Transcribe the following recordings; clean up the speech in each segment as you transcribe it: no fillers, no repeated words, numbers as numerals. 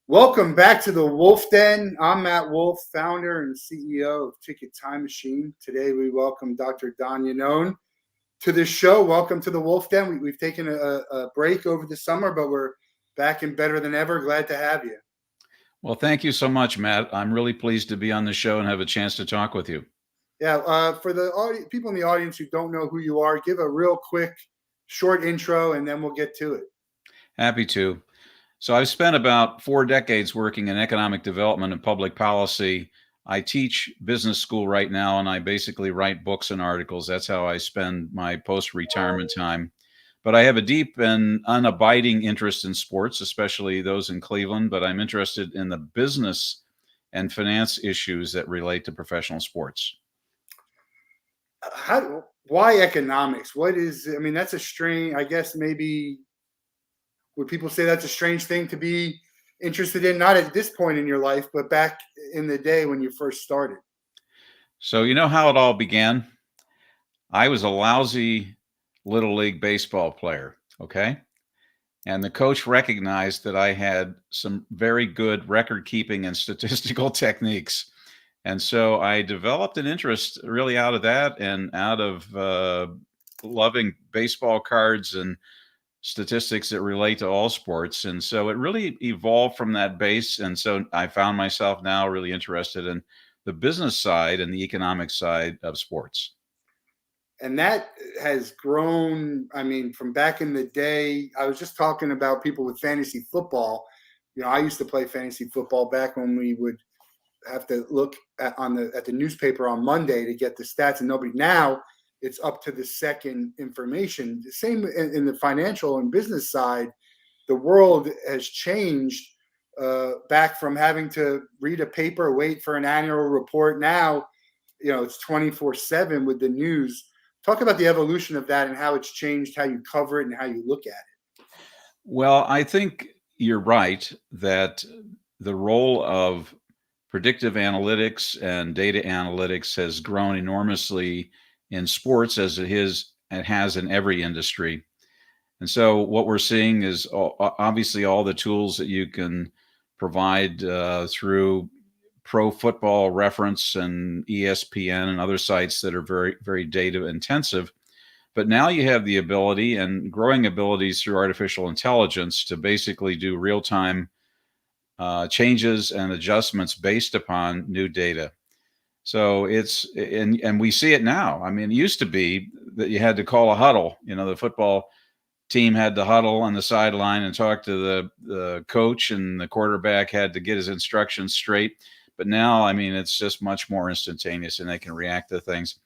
Welcome back to the Wolff Den. I'm Matt Wolff, founder and CEO of Ticket Time Machine. Today we welcome Dr. Don Iannone to the show. Welcome to the Wolff Den. We've taken a break over the summer, but we're back and better than ever. Glad to have you. Well, thank you so much, Matt. I'm really pleased to be on the show and have a chance to talk with you. Yeah, for the people in the audience who don't know who you are, give a real quick, short intro, and then we'll get to it. Happy to. So I've spent about 4 decades working in economic development and public policy. I teach business school right now, and I basically write books and articles. That's how I spend my post-retirement time. But I have a deep and unabiding interest in sports, especially those in Cleveland, but I'm interested in the business and finance issues that relate to professional sports. Why economics? That's a strange, I guess maybe, would people say that's a strange thing to be interested in? Not at this point in your life, but back in the day when you first started. So you know how it all began? I was a lousy Little League baseball player, okay? And the coach recognized that I had some very good record keeping and statistical techniques. And so I developed an interest really out of that and out of loving baseball cards and statistics that relate to all sports. And so it really evolved from that base. And so I found myself now really interested in the business side and the economic side of sports. And that has grown. I mean, from back in the day, I was just talking about people with fantasy football. I used to play fantasy football back when we would have to look at the newspaper on Monday to get the stats, and nobody now. It's up to the second information. The same in the financial and business side. The world has changed back from having to read a paper, wait for an annual report. Now, it's 24/7 with the news. Talk about the evolution of that and how it's changed how you cover it and how you look at it. Well, I think you're right that the role of predictive analytics and data analytics has grown enormously in sports as it has in every industry. And so what we're seeing is obviously all the tools that you can provide through Pro Football Reference and ESPN and other sites that are very, very data intensive. But now you have the ability and growing abilities through artificial intelligence to basically do real-time changes and adjustments based upon new data. So and we see it now. I mean, it used to be that you had to call a huddle. The football team had to huddle on the sideline and talk to the coach, and the quarterback had to get his instructions straight. But now, I mean, it's just much more instantaneous and they can react to things.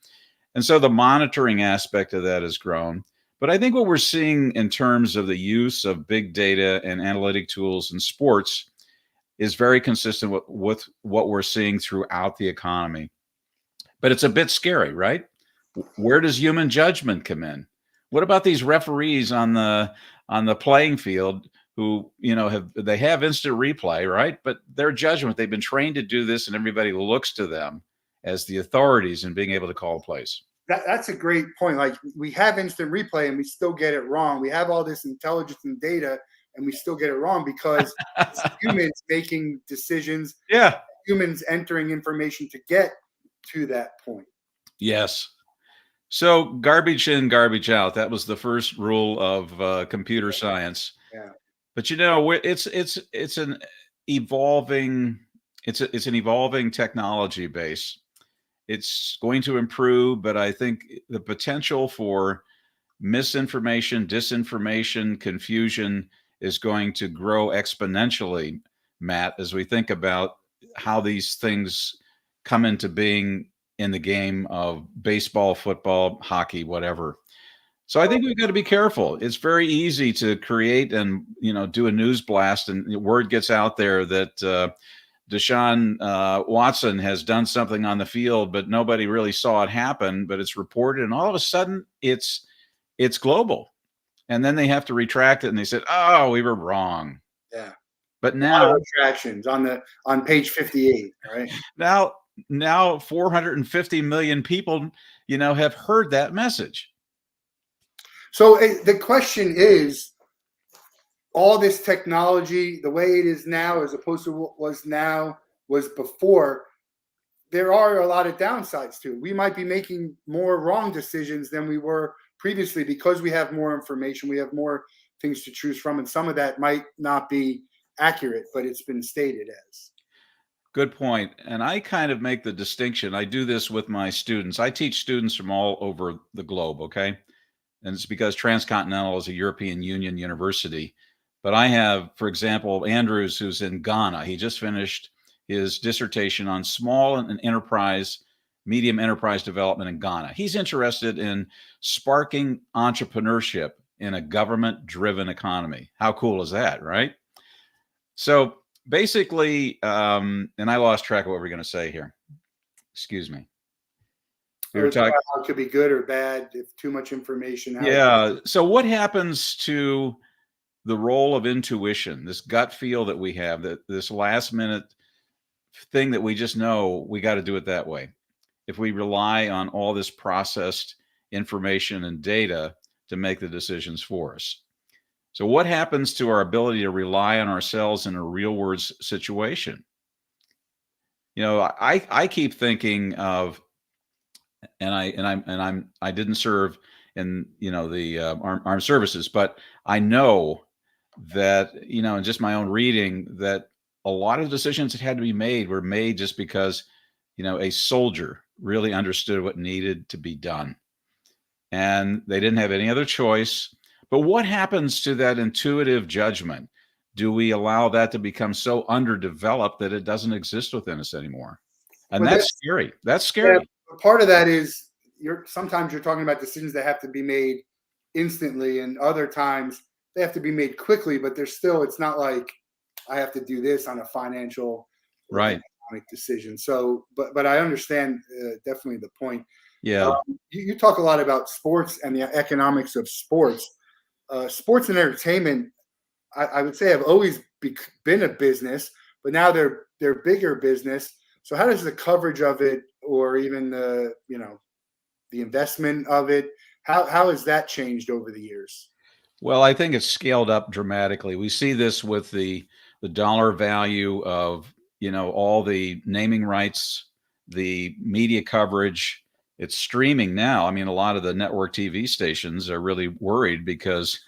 And so the monitoring aspect of that has grown. But I think what we're seeing in terms of the use of big data and analytic tools in sports is very consistent with what we're seeing throughout the economy. But it's a bit scary, right? Where does human judgment come in? What about these referees on the playing field who, they have instant replay, right? But their judgment, they've been trained to do this, and everybody looks to them as the authorities in being able to call plays. That's a great point. Like, we have instant replay and we still get it wrong. We have all this intelligence and data and we still get it wrong because it's humans making decisions. Yeah. Humans entering information to get to that point. Yes. So garbage in, garbage out. That was the first rule of computer science. Yeah. But it's an evolving technology base. It's going to improve, but I think the potential for misinformation, disinformation, confusion is going to grow exponentially, Matt, as we think about how these things come into being in the game of baseball, football, hockey, whatever. So I think we've got to be careful. It's very easy to create and do a news blast, and the word gets out there that Deshaun Watson has done something on the field, but nobody really saw it happen. But it's reported, and all of a sudden, it's global. And then they have to retract it, and they said, "Oh, we were wrong." Yeah. But now retractions on page 58, right? Now 450 million people, have heard that message. So the question is, all this technology, the way it is now, as opposed to what was before, there are a lot of downsides to it. We might be making more wrong decisions than we were previously because we have more information, we have more things to choose from, and some of that might not be accurate, but it's been stated as. Good point. And I kind of make the distinction. I do this with my students. I teach students from all over the globe, okay? And it's because Transcontinental is a European Union university. But I have, for example, Andrews, who's in Ghana. He just finished his dissertation on small and enterprise, medium enterprise development in Ghana. He's interested in sparking entrepreneurship in a government-driven economy. How cool is that, right? So basically, and I lost track of what we're going to say here. Excuse me. We were talking how it could be good or bad if too much information. Yeah. So what happens to the role of intuition, this gut feel that we have, that this last minute thing that we just know we got to do it that way? If we rely on all this processed information and data to make the decisions for us. So what happens to our ability to rely on ourselves in a real world situation? You know, I keep thinking of, I didn't serve in, you know, the armed services, but I know that, you know, in just my own reading, that a lot of decisions that had to be made were made just because, you know, a soldier really understood what needed to be done, and they didn't have any other choice. But what happens to that intuitive judgment? Do we allow that to become so underdeveloped that it doesn't exist within us anymore? And that's scary. That's scary. Yeah, part of that is sometimes you're talking about decisions that have to be made instantly, and other times they have to be made quickly, but there's still, it's not like I have to do this on a financial right economic decision. So, but I understand definitely the point. Yeah. You talk a lot about sports and the economics of sports. Sports and entertainment, I would say, have always been a business, but now they're bigger business. So how does the coverage of it, or even the, you know, the investment of it, how has that changed over the years? Well, I think it's scaled up dramatically. We see this with the dollar value of, you know, all the naming rights, the media coverage. It's streaming now. I mean, a lot of the network TV stations are really worried because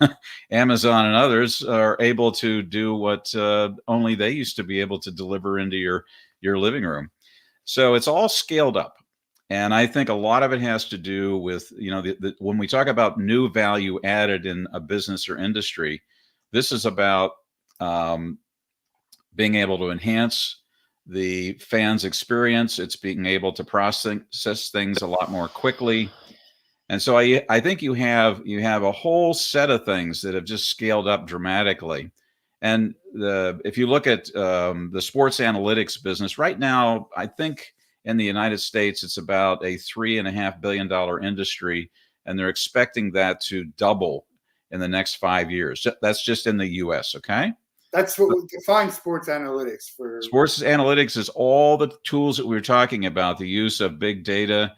Amazon and others are able to do what only they used to be able to deliver into your living room. So it's all scaled up. And I think a lot of it has to do with, you know, when we talk about new value added in a business or industry, this is about being able to enhance the fans' experience. It's being able to process things a lot more quickly. And so I think you have a whole set of things that have just scaled up dramatically. And if you look at the sports analytics business right now, I think in the United States, it's about a $3.5 billion industry, and they're expecting that to double in the next 5 years. That's just in the U.S., okay? That's what we define sports analytics for. Sports analytics is all the tools that we were talking about, the use of big data,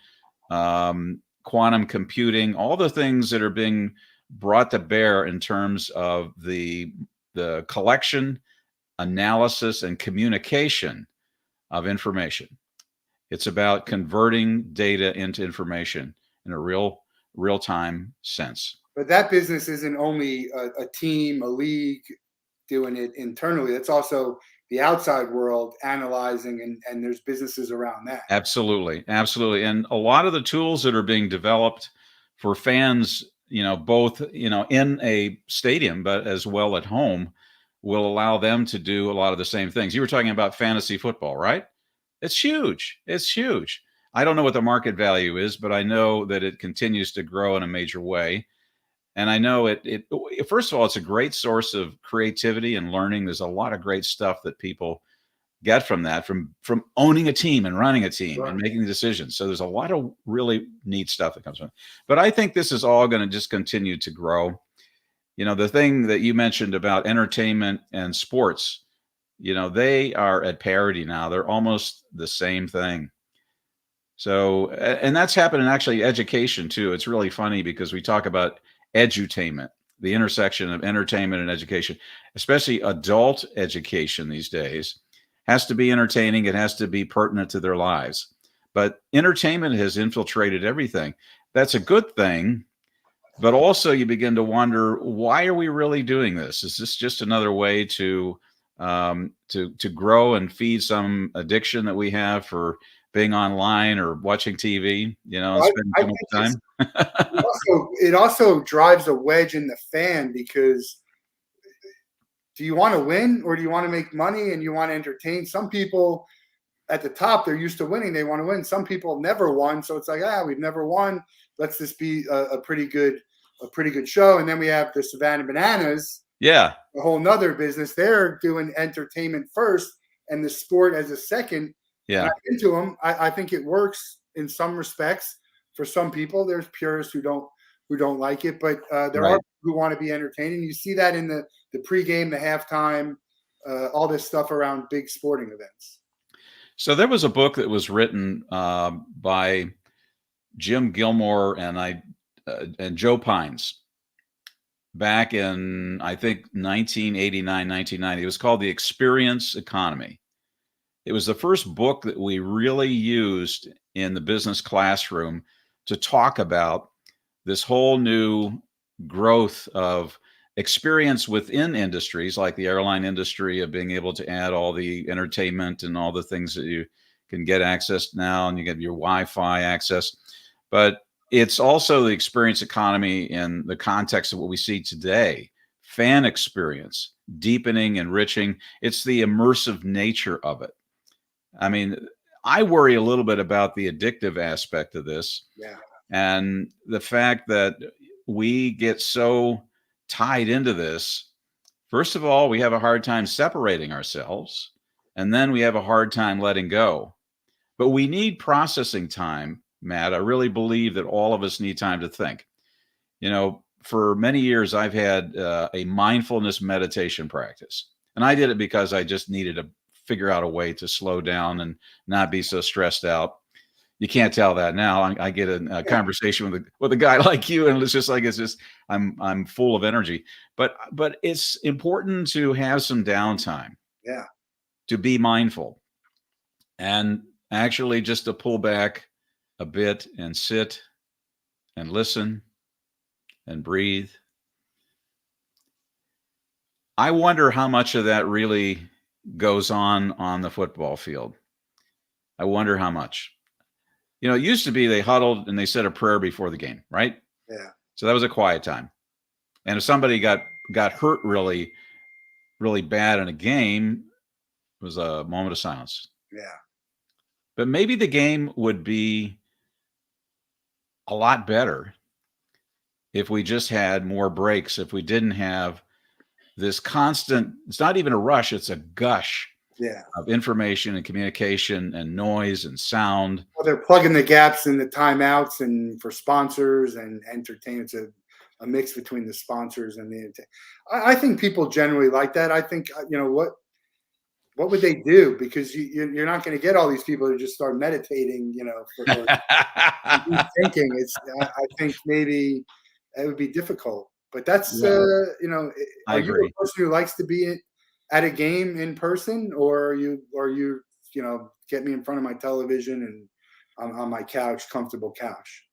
quantum computing, all the things that are being brought to bear in terms of the collection, analysis, and communication of information. It's about converting data into information in a real-time sense. But that business isn't only a team, a league doing it internally. It's also the outside world analyzing, and there's businesses around that. Absolutely. Absolutely. And a lot of the tools that are being developed for fans, you know, both, you know, in a stadium, but as well at home, will allow them to do a lot of the same things. You were talking about fantasy football, right? It's huge. It's huge. I don't know what the market value is, but I know that it continues to grow in a major way. And I know first of all, it's a great source of creativity and learning. There's a lot of great stuff that people get from that, from owning a team and running a team and making decisions. So there's a lot of really neat stuff that comes from it. But I think this is all going to just continue to grow. You know, the thing that you mentioned about entertainment and sports, you know, they are at parity now. They're almost the same thing. So, and that's happened in actually education too. It's really funny because we talk about edutainment, the intersection of entertainment and education, especially adult education these days, has to be entertaining. It has to be pertinent to their lives. But entertainment has infiltrated everything. That's a good thing. But also you begin to wonder, why are we really doing this? Is this just another way to grow and feed some addiction that we have for being online or watching TV, and I, spending I too think much time? it also drives a wedge in the fan, because do you want to win or do you want to make money and you want to entertain? Some people at the top, they're used to winning. They want to win. Some people never won. So it's like, we've never won. Let's just be a pretty good show. And then we have the Savannah Bananas, Yeah. a whole nother business. They're doing entertainment first and the sport as a second. And Yeah. I'm into them. I think it works in some respects. For some people, there's purists who don't like it, but there are Right. people who want to be entertaining. You see that in the pregame, the halftime, all this stuff around big sporting events. So there was a book that was written by Jim Gilmore and Joe Pines back in, I think, 1989, 1990. It was called The Experience Economy. It was the first book that we really used in the business classroom to talk about this whole new growth of experience within industries like the airline industry, of being able to add all the entertainment and all the things that you can get access now, and you get your Wi-Fi access. But it's also the experience economy in the context of what we see today: fan experience, deepening, enriching. It's the immersive nature of it. I mean, I worry a little bit about the addictive aspect of this. Yeah. And the fact that we get so tied into this. First of all, we have a hard time separating ourselves, and then we have a hard time letting go. But we need processing time, Matt. I really believe that all of us need time to think. For many years, I've had a mindfulness meditation practice, and I did it because I just needed to figure out a way to slow down and not be so stressed out. You can't tell that now. I get a conversation with a guy like you, and it's just like, I'm full of energy. But it's important to have some downtime. Yeah. To be mindful, and actually just to pull back a bit and sit and listen and breathe. I wonder how much of that really goes on the football field. I wonder how much. It used to be they huddled and they said a prayer before the game, right? Yeah. So that was a quiet time. And if somebody got hurt really, really bad in a game, it was a moment of silence. Yeah. But maybe the game would be a lot better if we just had more breaks, if we didn't have this constant, it's not even a rush, it's a gush of information and communication and noise and sound. Well, they're plugging the gaps in the timeouts and for sponsors and entertainment. It's a mix between the sponsors and the. I think people generally like that. I think what would they do? Because you're not going to get all these people to just start meditating. For thinking. I think maybe it would be difficult. But that's I are you agree. a person who likes to be at a game in person, or are you get me in front of my television and on my couch, comfortable couch?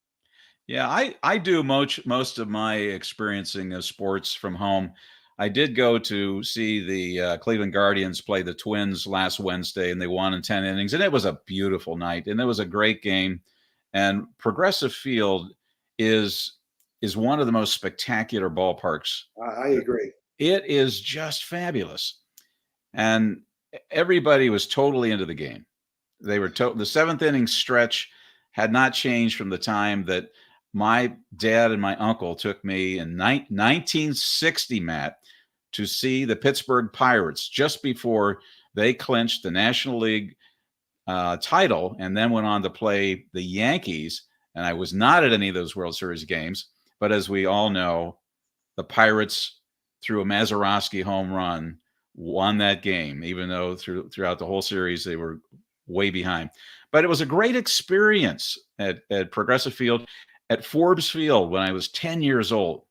Yeah, I do most of my experiencing of sports from home. I did go to see the Cleveland Guardians play the Twins last Wednesday, and they won in 10 innings, and it was a beautiful night, and it was a great game. And Progressive Field is one of the most spectacular ballparks. I agree. It is just fabulous, and everybody was totally into the game. They were the seventh inning stretch had not changed from the time that my dad and my uncle took me in 1960, Matt, to see the Pittsburgh Pirates just before they clinched the National League title, and then went on to play the Yankees. And I was not at any of those World Series games, but as we all know, the Pirates, through a Mazeroski home run, won that game, even though throughout the whole series they were way behind. But it was a great experience at Progressive Field. At Forbes Field, when I was 10 years old,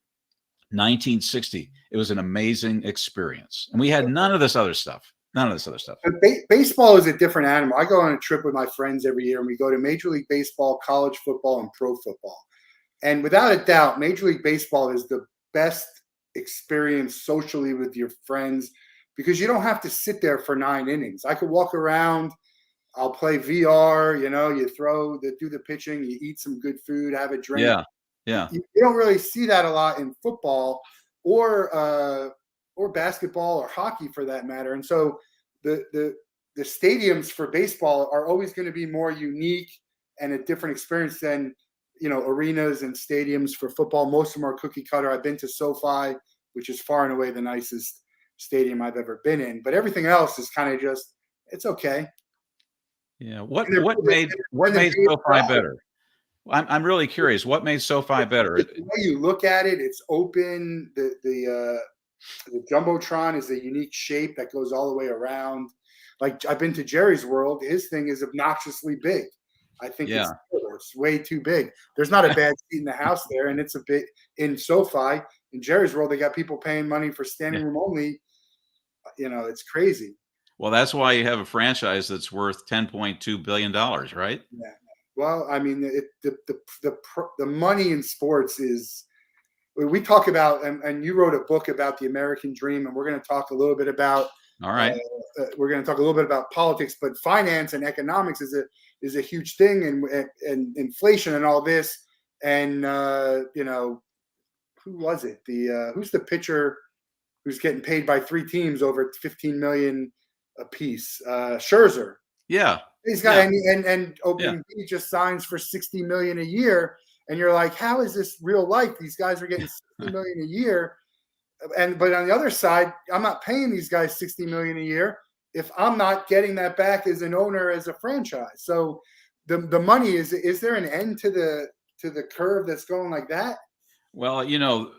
1960. It was an amazing experience. And we had none of this other stuff. None of this other stuff. But baseball is a different animal. I go on a trip with my friends every year, and we go to Major League Baseball, college football, and pro football. And without a doubt, Major League Baseball is the best experience socially with your friends because you don't have to sit there for 9 innings. I could walk around. I'll play VR. You know, you do the pitching, you eat some good food, have a drink. Yeah, yeah. You don't really see that a lot in football or basketball or hockey for that matter. And so the stadiums for baseball are always going to be more unique and a different experience than, you know, arenas and stadiums for football. Most of them are cookie cutter. I've been to SoFi, which is far and away the nicest stadium I've ever been in, but everything else is kind of just, it's okay. Yeah. What made SoFi better? I'm really curious. What made SoFi better? The way you look at it, it's open. The Jumbotron is a unique shape that goes all the way around. Like I've been to Jerry's World. His thing is obnoxiously big. I think it's way too big. There's not a bad seat in the house there, and it's a bit in SoFi. In Jerry's World, they got people paying money for standing room only. You know, it's crazy. Well, that's why you have a franchise that's worth $10.2 billion, right? Yeah. Well, I mean, the money in sports is. We talk about, and you wrote a book about the American dream, and we're going to talk a little bit about. All right. We're going to talk a little bit about politics, but finance and economics is a huge thing, and inflation and all this. And you know, who was it? Who's the pitcher who's getting paid by 3 teams over $15 million a piece? Scherzer. Yeah. He's got and OpenB just signs for $60 million a year. And you're like, how is this real life? These guys are getting $60 million a year. But on the other side, I'm not paying these guys $60 million a year if I'm not getting that back as an owner, as a franchise. So the money is there an end to the curve that's going like that? Well, you know,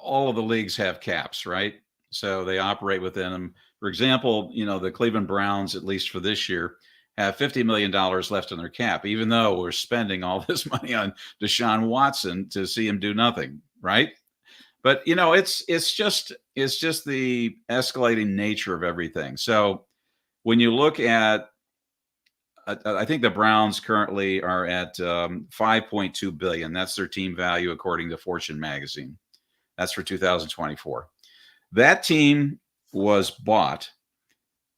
all of the leagues have caps, right? So they operate within them. For example, you know, the Cleveland Browns, at least for this year, have $50 million left in their cap, even though we're spending all this money on Deshaun Watson to see him do nothing, right? But you know, it's just the escalating nature of everything. So when you look at, I think the Browns currently are at $5.2 billion. That's their team value according to Fortune magazine. That's for 2024. That team was bought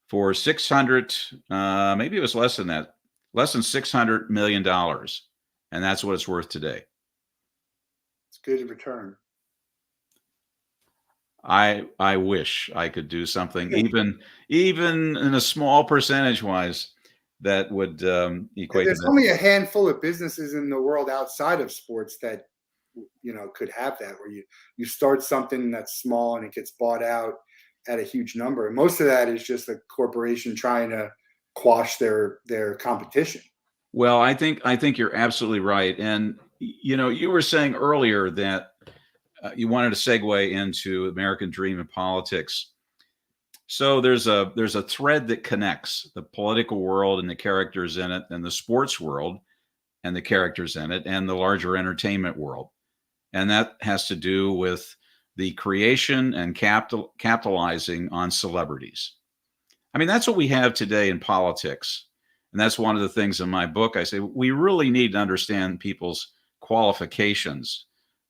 for 600, maybe it was less than that, less than $600 million. And that's what it's worth today. It's good return. I wish I could do something even in a small percentage wise that would equate. There's only a handful of businesses in the world outside of sports that, you know, could have that, where you start something that's small and it gets bought out at a huge number. And most of that is just a corporation trying to quash their competition. Well, I think you're absolutely right. And, you know, you were saying earlier that you wanted to segue into American dream and politics. So there's a thread that connects the political world and the characters in it, and the sports world and the characters in it, and the larger entertainment world. And that has to do with the creation and capitalizing on celebrities. I mean, that's what we have today in politics. And that's one of the things in my book. I say we really need to understand people's qualifications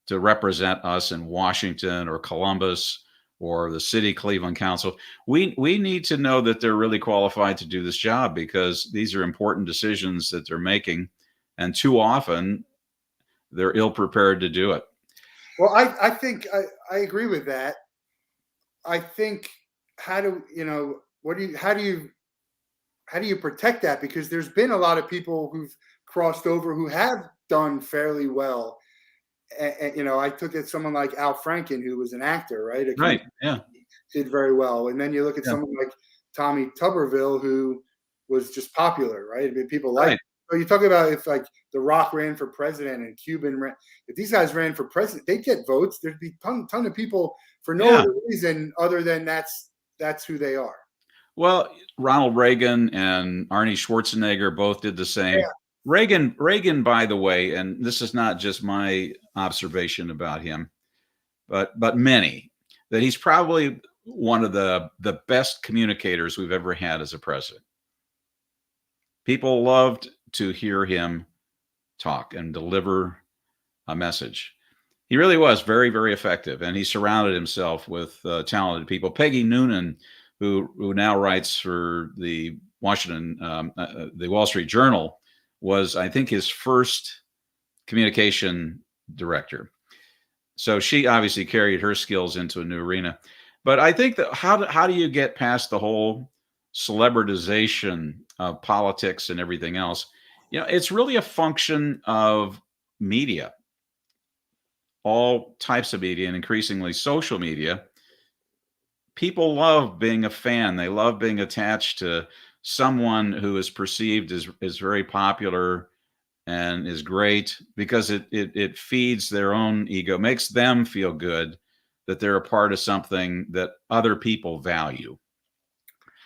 to represent us in Washington or Columbus or the city Cleveland Council. We need to know that they're really qualified to do this job, because these are important decisions that they're making. And too often they're ill prepared to do it. Well, I think I agree with that. I think how do you protect that? Because there's been a lot of people who've crossed over who have done fairly well. And you know, I took it someone like Al Franken, who was an actor, right? Right. Yeah. Did very well. And then you look at someone like Tommy Tuberville, who was just popular, right? I mean, people like. So you talk about if like The Rock ran for president and Cuban ran, if these guys ran for president, they'd get votes. There'd be a ton of people for no other reason other than that's who they are. Well, Ronald Reagan and Arnie Schwarzenegger both did the same. Yeah. Reagan, by the way, and this is not just my observation about him, but many, that he's probably one of the best communicators we've ever had as a president. People loved to hear him talk and deliver a message. He really was very, very effective, and he surrounded himself with talented people. Peggy Noonan, who now writes for the the Wall Street Journal, was, I think, his first communication director. So she obviously carried her skills into a new arena. But I think that how do you get past the whole celebritization of politics and everything else? It's really a function of media, all types of media, and increasingly social media. People love being a fan. They love being attached to someone who is perceived as very popular and is great, because it feeds their own ego, makes them feel good that they're a part of something that other people value.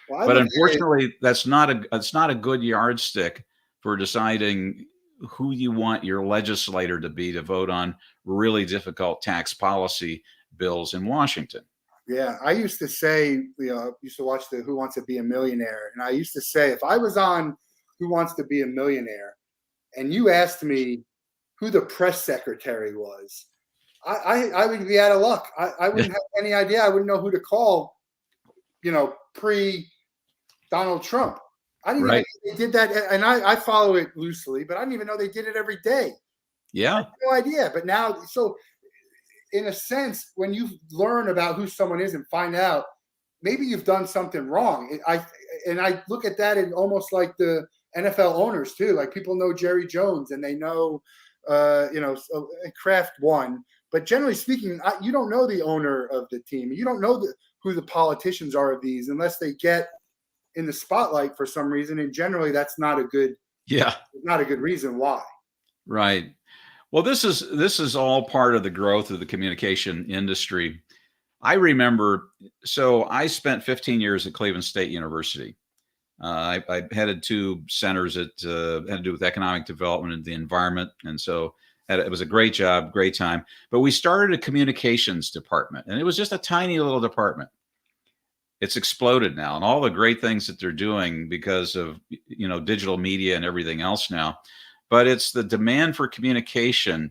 Well, But unfortunately, it's not a good yardstick for deciding who you want your legislator to be to vote on really difficult tax policy bills in Washington. Yeah, I used to say, used to watch the Who Wants to Be a Millionaire, and I used to say, if I was on Who Wants to Be a Millionaire, and you asked me who the press secretary was, I would be out of luck. I wouldn't have any idea. I wouldn't know who to call, pre Donald Trump. I didn't even know they did that. And I follow it loosely, but I didn't even know they did it every day. Yeah. I had no idea. But now, so in a sense, when you learn about who someone is and find out, maybe you've done something wrong. I look at that in almost like the NFL owners too. Like, people know Jerry Jones and they know, Kraft won. But generally speaking, you don't know the owner of the team. You don't know who the politicians are of these unless they get in the spotlight for some reason. And generally, that's not a good reason why. Right. Well, this is all part of the growth of the communication industry. I remember, so I spent 15 years at Cleveland State University. I headed 2 centers that had to do with economic development and the environment. And so it was a great job, great time. But we started a communications department, and it was just a tiny little department. It's exploded now, and all the great things that they're doing because of, digital media and everything else now. But it's the demand for communication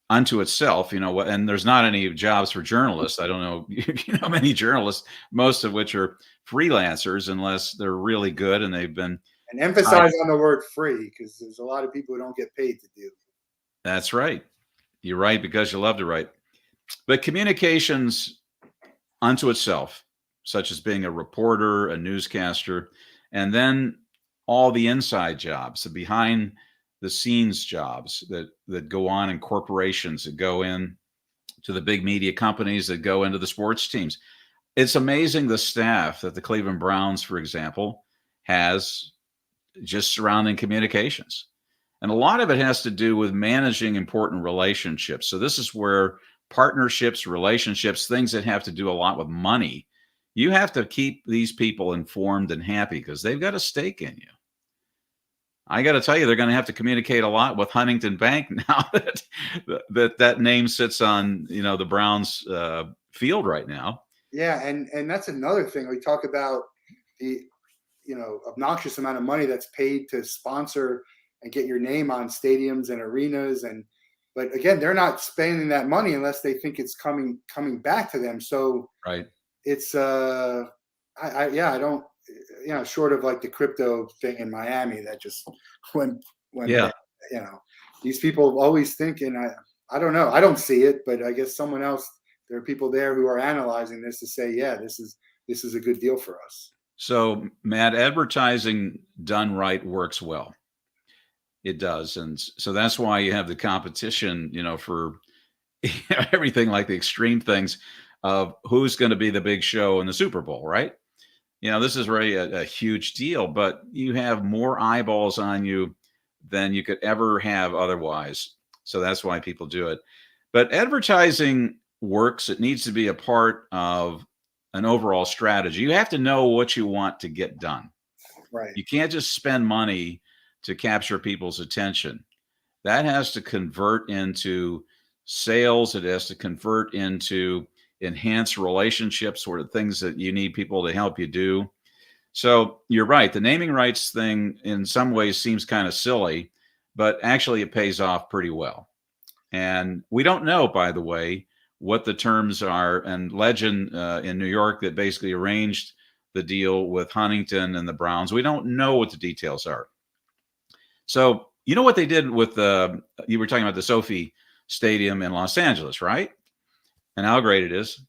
unto itself, and there's not any jobs for journalists. I don't know if you know many journalists, most of which are freelancers, unless they're really good and they've been. And emphasize on the word free, because there's a lot of people who don't get paid to do. That's right. You're right, because you love to write. But communications unto itself, such as being a reporter, a newscaster, and then all the inside jobs, the behind the scenes jobs that go on in corporations, that go in to the big media companies, that go into the sports teams. It's amazing the staff that the Cleveland Browns, for example, has just surrounding communications. And a lot of it has to do with managing important relationships. So this is where partnerships, relationships, things that have to do a lot with money, you have to keep these people informed and happy because they've got a stake in you. I got to tell you, they're going to have to communicate a lot with Huntington Bank now that name sits on, the Browns field right now. Yeah, and that's another thing. We talk about the, obnoxious amount of money that's paid to sponsor and get your name on stadiums and arenas, but again, they're not spending that money unless they think it's coming back to them. So right, it's I don't, short of like the crypto thing in Miami that just when these people always think, and I don't know, I don't see it, but I guess someone else, there are people there who are analyzing this to say, yeah, this is a good deal for us. So, Matt, advertising done right works well. It does. And so that's why you have the competition, for everything, like the extreme things of who's going to be the big show in the Super Bowl, right? This is really a huge deal, but you have more eyeballs on you than you could ever have otherwise. So that's why people do it. But advertising works. It needs to be a part of an overall strategy. You have to know what you want to get done. Right. You can't just spend money to capture people's attention. That has to convert into sales. It has to convert into enhanced relationships, sort of things that you need people to help you do. So you're right. The naming rights thing in some ways seems kind of silly, but actually it pays off pretty well. And we don't know, by the way, what the terms are. And Legend in New York that basically arranged the deal with Huntington and the Browns, we don't know what the details are. So you know what they did with you were talking about the Sophie Stadium in Los Angeles, right? And how great it is.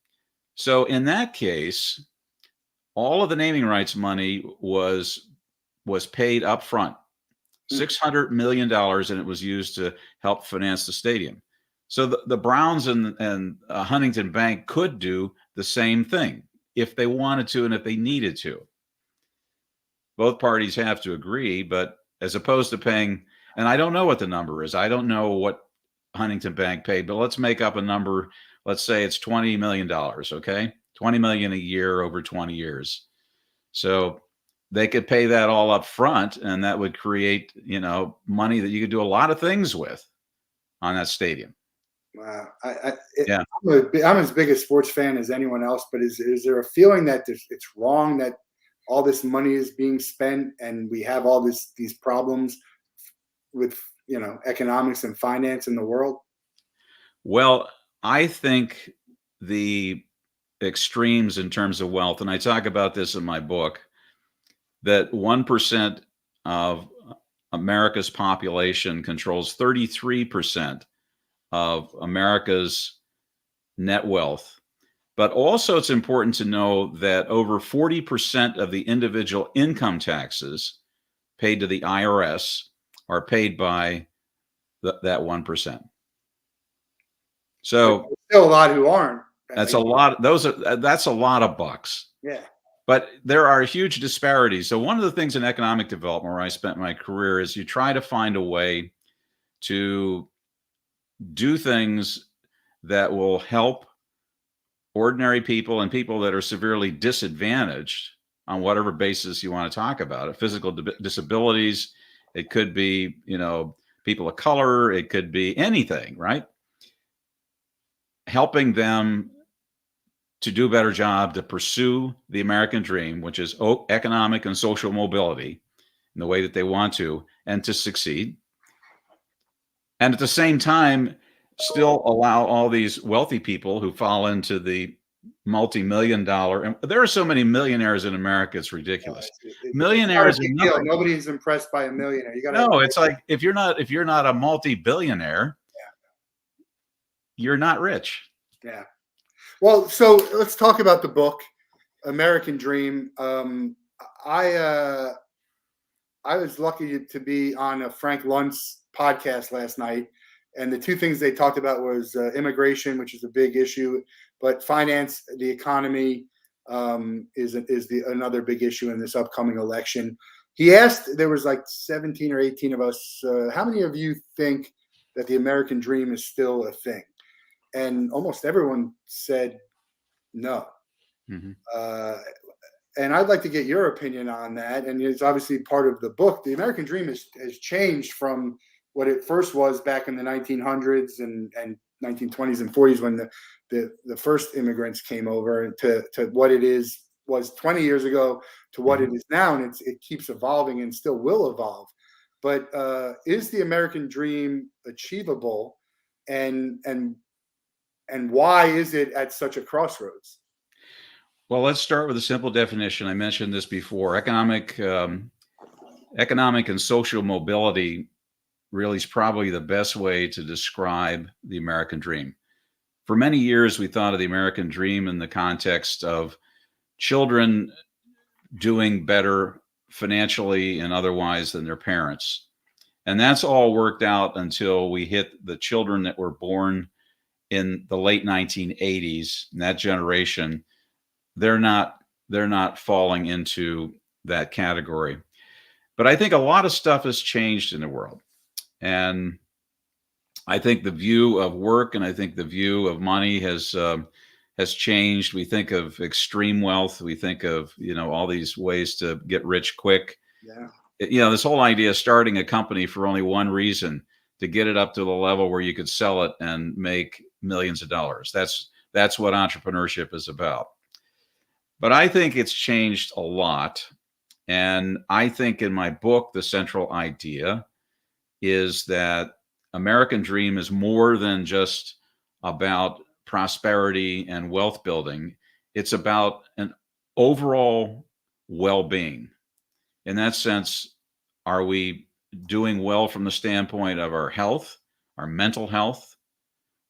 So in that case, all of the naming rights money was paid up front, $600 million, and it was used to help finance the stadium. So the Browns and Huntington Bank could do the same thing if they wanted to and if they needed to. Both parties have to agree, but as opposed to paying, and I don't know what the number is. I don't know what Huntington Bank paid, but let's make up a number. Let's say it's $20 million, okay? $20 million a year over 20 years. So they could pay that all up front, and that would create, money that you could do a lot of things with on that stadium. Wow. Yeah. I'm as big a sports fan as anyone else, but is there a feeling that it's wrong that all this money is being spent and we have all these problems with, economics and finance in the world? Well, I think the extremes in terms of wealth, and I talk about this in my book, that 1% of America's population controls 33% of America's net wealth. But also it's important to know that over 40% of the individual income taxes paid to the IRS are paid by that 1%. So there's still a lot who aren't. That's a lot. That's a lot of bucks. Yeah. But there are huge disparities. So one of the things in economic development where I spent my career is you try to find a way to do things that will help ordinary people and people that are severely disadvantaged on whatever basis you want to talk about it. Physical disabilities, it could be, people of color, it could be anything, right? Helping them to do a better job to pursue the American dream, which is economic and social mobility in the way that they want to, and to succeed. And at the same time, still allow all these wealthy people who fall into the multi-million dollar, and there are so many millionaires in America, it's ridiculous. Millionaires, nobody's impressed by a millionaire. It's like if you're not a multi-billionaire, you're not rich. Yeah. Well, so let's talk about the book, American Dream. I was lucky to be on a Frank Luntz podcast last night, and the two things they talked about was immigration, which is a big issue, but finance, the economy is another big issue in this upcoming election. He asked, there was like 17 or 18 of us, how many of you think that the American dream is still a thing? And almost everyone said no. Mm-hmm. And I'd like to get your opinion on that. And it's obviously part of the book. The American dream has changed from what it first was back in the 1900s and 1920s and 40s when the first immigrants came over to what it was 20 years ago to what it is now. And it keeps evolving and still will evolve. But is the American dream achievable? And why is it at such a crossroads? Well, let's start with a simple definition. I mentioned this before. Economic and social mobility really is probably the best way to describe the American dream. For many years, we thought of the American dream in the context of children doing better financially and otherwise than their parents. And that's all worked out until we hit the children that were born in the late 1980s, and that generation. They're not falling into that category. But I think a lot of stuff has changed in the world. And I think the view of work and I think the view of money has changed. We think of extreme wealth. We think of, all these ways to get rich quick. Yeah. This whole idea of starting a company for only one reason, to get it up to the level where you could sell it and make millions of dollars. That's what entrepreneurship is about. But I think it's changed a lot. And I think in my book, the central idea is that American Dream is more than just about prosperity and wealth building. It's about an overall well-being. In that sense, are we doing well from the standpoint of our health, our mental health?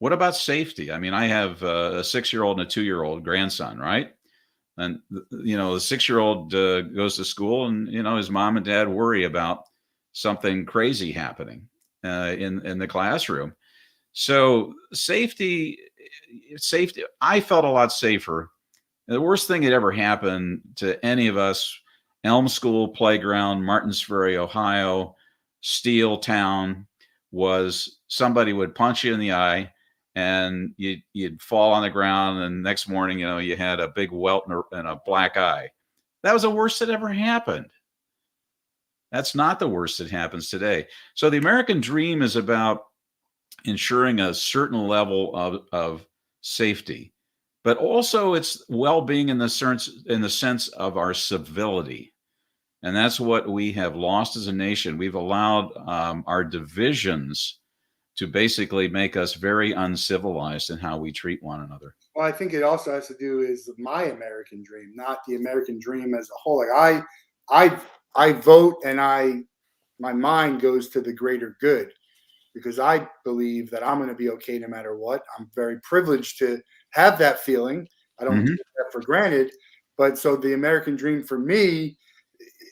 What about safety? I mean, I have a 6-year-old and a 2-year-old grandson, right? And the 6-year-old goes to school, and his mom and dad worry about something crazy happening in the classroom. So safety. I felt a lot safer. The worst thing that ever happened to any of us, Elm School Playground, Martins Ferry, Ohio, Steel Town, was somebody would punch you in the eye and you'd fall on the ground, and the next morning, you had a big welt and a black eye. That was the worst that ever happened. That's not the worst that happens today. So the American Dream is about ensuring a certain level of safety, but also it's well-being in the sense of our civility. And that's what we have lost as a nation. We've allowed our divisions to basically make us very uncivilized in how we treat one another. Well, I think it also has to do is my American dream, not the American dream as a whole. Like I vote, and my mind goes to the greater good, because I believe that I'm going to be okay no matter what. I'm very privileged to have that feeling. I don't take that for granted. But so the American dream for me,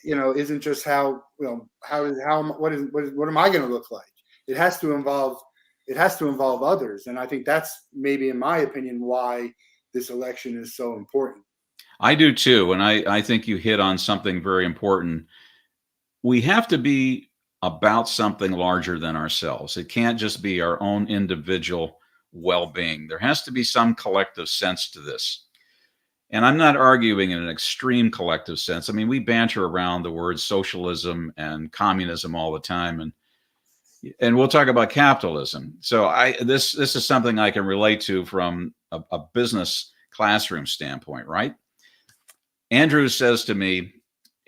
isn't just what am I going to look like? It has to involve others. And I think that's maybe, in my opinion, why this election is so important. I do too. And I think you hit on something very important. We have to be about something larger than ourselves. It can't just be our own individual well-being. There has to be some collective sense to this. And I'm not arguing in an extreme collective sense. I mean, we banter around the words socialism and communism all the time, and we'll talk about capitalism. So this is something I can relate to from a business classroom standpoint, right? Andrew says to me,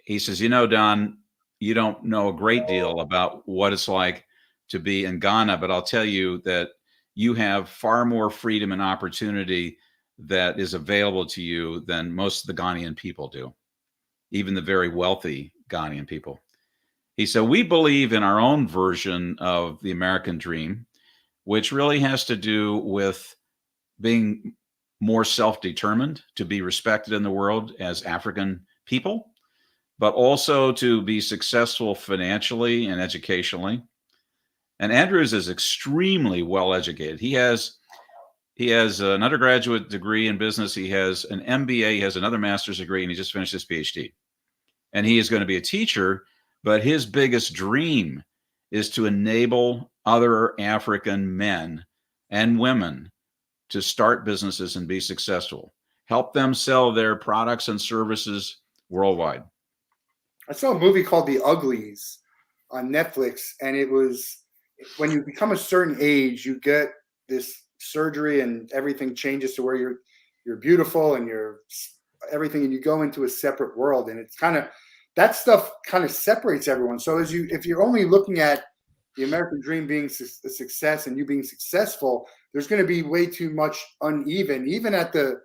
he says, Don, you don't know a great deal about what it's like to be in Ghana, but I'll tell you that you have far more freedom and opportunity that is available to you than most of the Ghanaian people do, even the very wealthy Ghanaian people. He said, we believe in our own version of the American dream, which really has to do with being more self-determined, to be respected in the world as African people, but also to be successful financially and educationally. And Andrews is extremely well educated. He has an undergraduate degree in business. He has an MBA. He has another master's degree, and he just finished his PhD. And he is going to be a teacher, but his biggest dream is to enable other African men and women to start businesses and be successful, help them sell their products and services worldwide. I saw a movie called The Uglies on Netflix, and it was, when you become a certain age, you get this surgery and everything changes to where you're beautiful and you're everything, and you go into a separate world, and it's kind of, that stuff kind of separates everyone. So if you're only looking at the American dream being a success and you being successful, there's going to be way too much uneven, even at the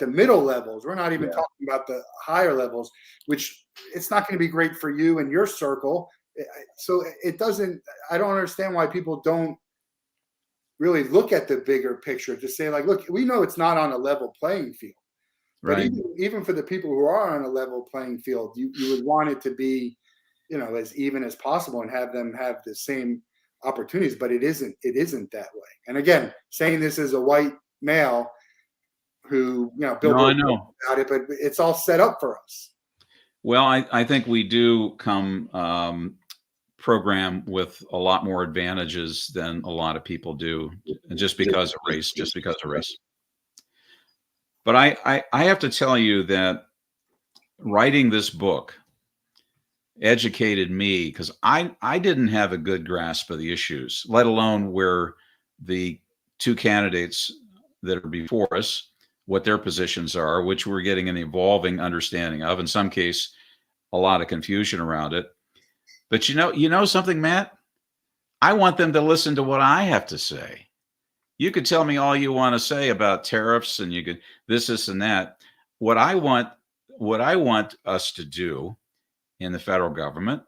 middle levels. We're not even talking about the higher levels, which it's not going to be great for you and your circle. So I don't understand why people don't really look at the bigger picture to say, like, look, we know it's not on a level playing field. But right. even for the people who are on a level playing field, you would want it to be, as even as possible and have them have the same opportunities. But it isn't that way. And again, saying this as a white male who, Billboard about it, but it's all set up for us. Well, I think we do come program with a lot more advantages than a lot of people do, just because of race. But I have to tell you that writing this book educated me, because I didn't have a good grasp of the issues, let alone where the two candidates that are before us, what their positions are, which we're getting an evolving understanding of. In some case, a lot of confusion around it. But you know something, Matt? I want them to listen to what I have to say. You could tell me all you want to say about tariffs and you could this, and that. What I want, what I want us to do in the federal government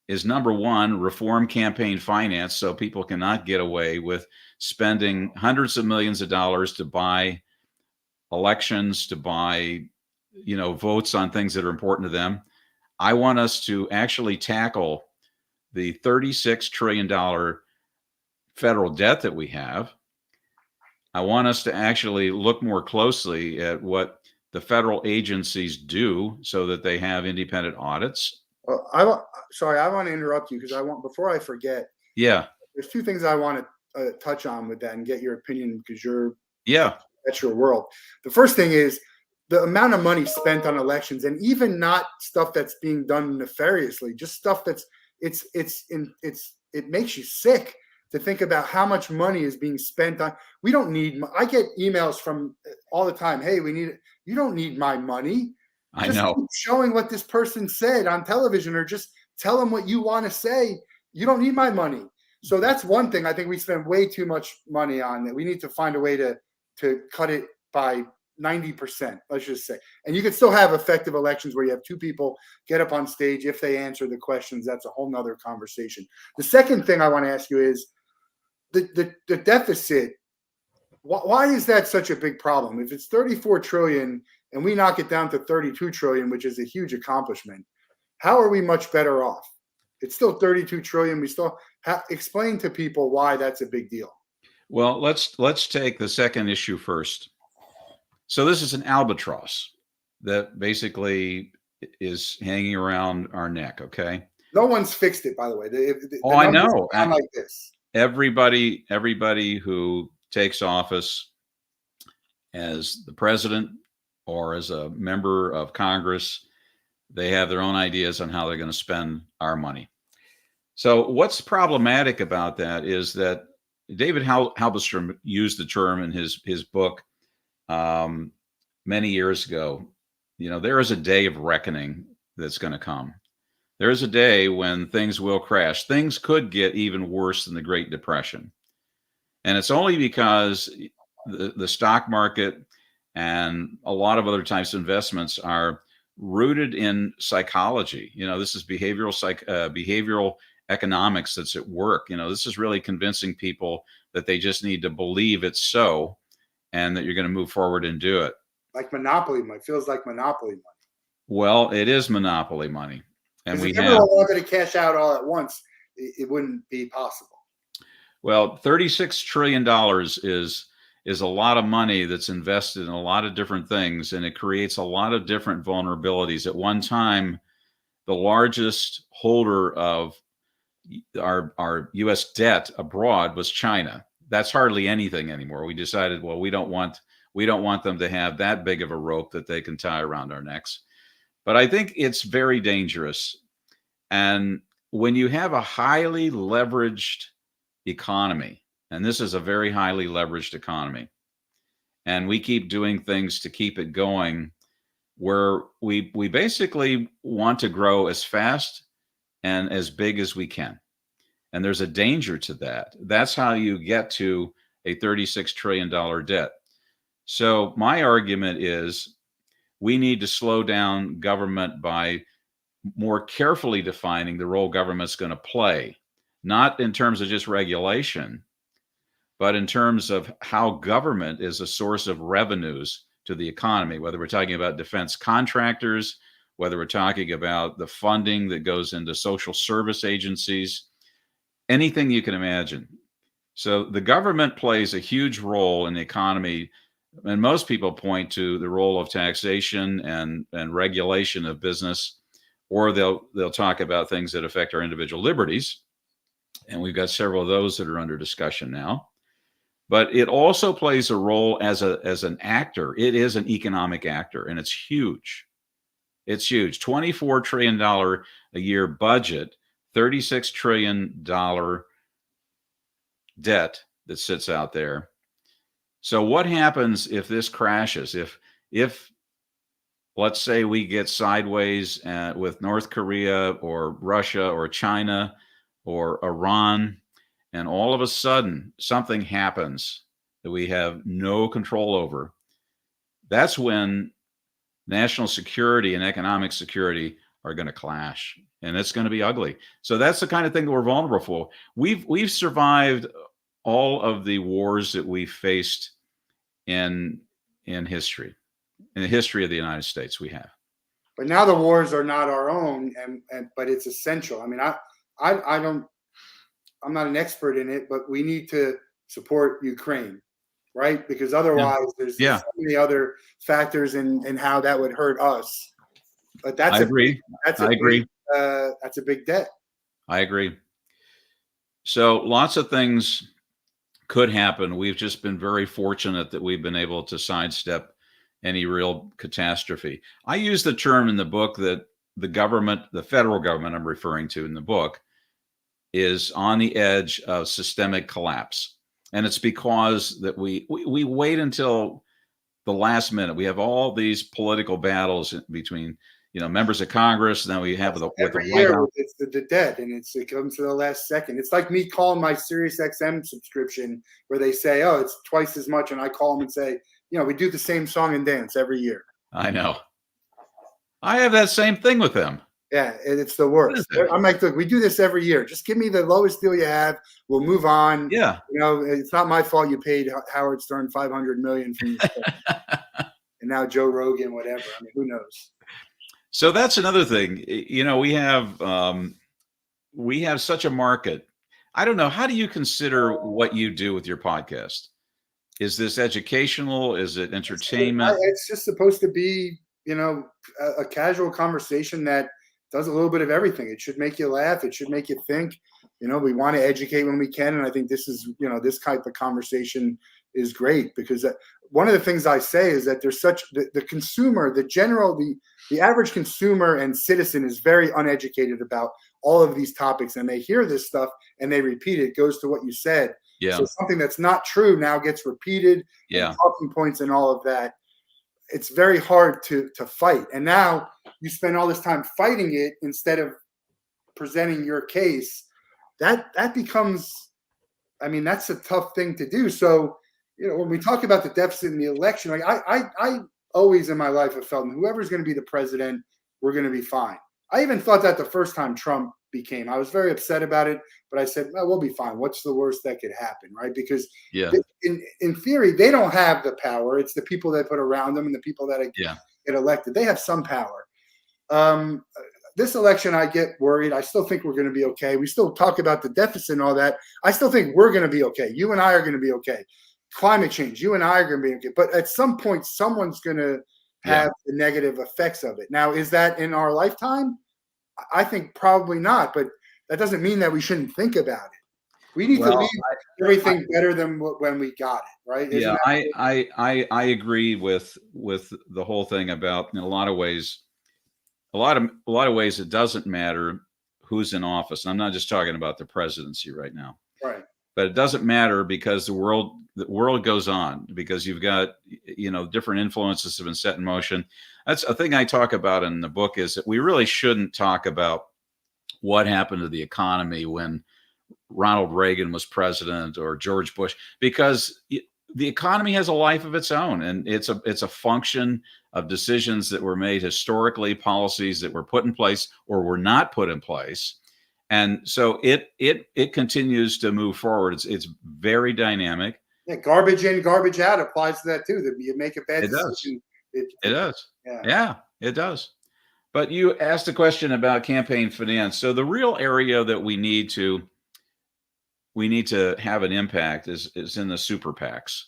is, number one, reform campaign finance so people cannot get away with spending hundreds of millions of dollars to buy elections, to buy, votes on things that are important to them. I want us to actually tackle the $36 trillion federal debt that we have. I want us to actually look more closely at what the federal agencies do so that they have independent audits. Sorry, I want to interrupt you because before I forget, Yeah. there's two things I want to touch on with that and get your opinion because Yeah. that's your world. The first thing is the amount of money spent on elections, and even not stuff that's being done nefariously, just stuff that's it makes you sick to think about how much money is being spent on. We don't need. I get emails from all the time. Hey, you don't need my money. I Just know. keep showing what this person said on television, or just tell them what you want to say. You don't need my money. So that's one thing I think we spend way too much money on, that we need to find a way to cut it by 90%, let's just say. And you can still have effective elections where you have two people get up on stage. If they answer the questions, that's a whole nother conversation. The second thing I want to ask you is the deficit. Why is that such a big problem? If it's 34 trillion and we knock it down to 32 trillion, which is a huge accomplishment, how are we much better off? It's still 32 trillion. We still explain to people why that's a big deal. Well, let's take the second issue first. So this is an albatross that basically is hanging around our neck. Okay. No one's fixed it, by the way. I know. Sound like this. Everybody who takes office as the president or as a member of Congress, they have their own ideas on how they're going to spend our money. So what's problematic about that is that David Halberstam used the term in his book many years ago. There is a day of reckoning that's going to come. There is a day when things will crash. Things could get even worse than the Great Depression. And it's only because the stock market and a lot of other types of investments are rooted in psychology. This is behavioral economics that's at work. This is really convincing people that they just need to believe it's so, and that you're going to move forward and do it. Like monopoly money. Feels like monopoly money. Well, it is monopoly money. And we have. If everyone wanted to cash out all at once, it wouldn't be possible. Well, $36 trillion is a lot of money that's invested in a lot of different things, and it creates a lot of different vulnerabilities. At one time, the largest holder of our U.S. debt abroad was China. That's hardly anything anymore. We decided, well, we don't want them to have that big of a rope that they can tie around our necks. But I think it's very dangerous. And when you have a highly leveraged economy, and this is a very highly leveraged economy, and we keep doing things to keep it going, where we basically want to grow as fast and as big as we can. And there's a danger to that. That's how you get to a $36 trillion debt. So my argument is we need to slow down government by more carefully defining the role government's going to play, not in terms of just regulation, but in terms of how government is a source of revenues to the economy, whether we're talking about defense contractors, whether we're talking about the funding that goes into social service agencies, anything you can imagine. So the government plays a huge role in the economy, and most people point to the role of taxation and regulation of business, or they'll talk about things that affect our individual liberties. And we've got several of those that are under discussion now. But it also plays a role as an actor. It is an economic actor, and it's huge. It's huge. $24 trillion a year budget, $36 trillion debt that sits out there. So what happens if this crashes? If let's say we get sideways with North Korea or Russia or China or Iran, and all of a sudden something happens that we have no control over, that's when national security and economic security are going to clash, and it's going to be ugly. So that's the kind of thing that we're vulnerable for. We've survived all of the wars that we faced in history, in the history of the United States. We have. But now the wars are not our own, but it's essential. I mean, I don't, I'm not an expert in it, but we need to support Ukraine, right? Because otherwise, there's so many other factors in how that would hurt us. But that's I agree. That's a big debt. I agree. So lots of things could happen. We've just been very fortunate that we've been able to sidestep any real catastrophe. I use the term in the book that the government, the federal government I'm referring to in the book, is on the edge of systemic collapse. And it's because that we wait until the last minute. We have all these political battles between, members of Congress. And then we have every year it's the debt, and it comes to the last second. It's like me calling my Sirius XM subscription where they say, oh, it's twice as much. And I call them and say, we do the same song and dance every year. I know. I have that same thing with them. Yeah, it's the worst. I'm like, look, we do this every year. Just give me the lowest deal you have. We'll move on. Yeah. It's not my fault you paid Howard Stern $500 million from your and now Joe Rogan, whatever. I mean, who knows? So that's another thing. We have such a market. I don't know. How do you consider what you do with your podcast? Is this educational? Is it entertainment? It's just supposed to be, a casual conversation that does a little bit of everything. It should make you laugh. It should make you think. We want to educate when we can, and I think this is, this type of conversation is great because one of the things I say is that there's such the consumer, the average consumer and citizen is very uneducated about all of these topics, and they hear this stuff and they repeat it. It goes to what you said. Yeah. So something that's not true now gets repeated. Yeah. And talking points and all of that. It's very hard to fight. And now you spend all this time fighting it instead of presenting your case. That becomes, that's a tough thing to do. So, when we talk about the deficit in the election, like I always in my life have felt whoever's going to be the president, we're going to be fine. I even thought that the first time Trump became. I was very upset about it, but I said, well, we'll be fine. What's the worst that could happen, right? Because in theory, they don't have the power. It's the people that put around them and the people that get elected. They have some power. This election, I get worried. I still think we're going to be okay. We still talk about the deficit and all that. I still think we're going to be okay. You and I are going to be okay. Climate change, you and I are going to be okay. But at some point, someone's going to have the negative effects of it. Now, is that in our lifetime? I think probably not, but that doesn't mean that we shouldn't think about it. We need to leave everything better than when we got it, right? I agree with the whole thing about in a lot of ways it doesn't matter who's in office. And I'm not just talking about the presidency right now. Right. But it doesn't matter because the world goes on, because you've got, different influences have been set in motion. That's a thing I talk about in the book, is that we really shouldn't talk about what happened to the economy when Ronald Reagan was president or George Bush, because the economy has a life of its own, and it's a function of decisions that were made historically, policies that were put in place or were not put in place. And so it continues to move forward. It's very dynamic. Yeah, garbage in, garbage out applies to that too. That you make a bad decision. It does. Yeah, it does. But you asked a question about campaign finance. So the real area that we need to have an impact is in the super PACs,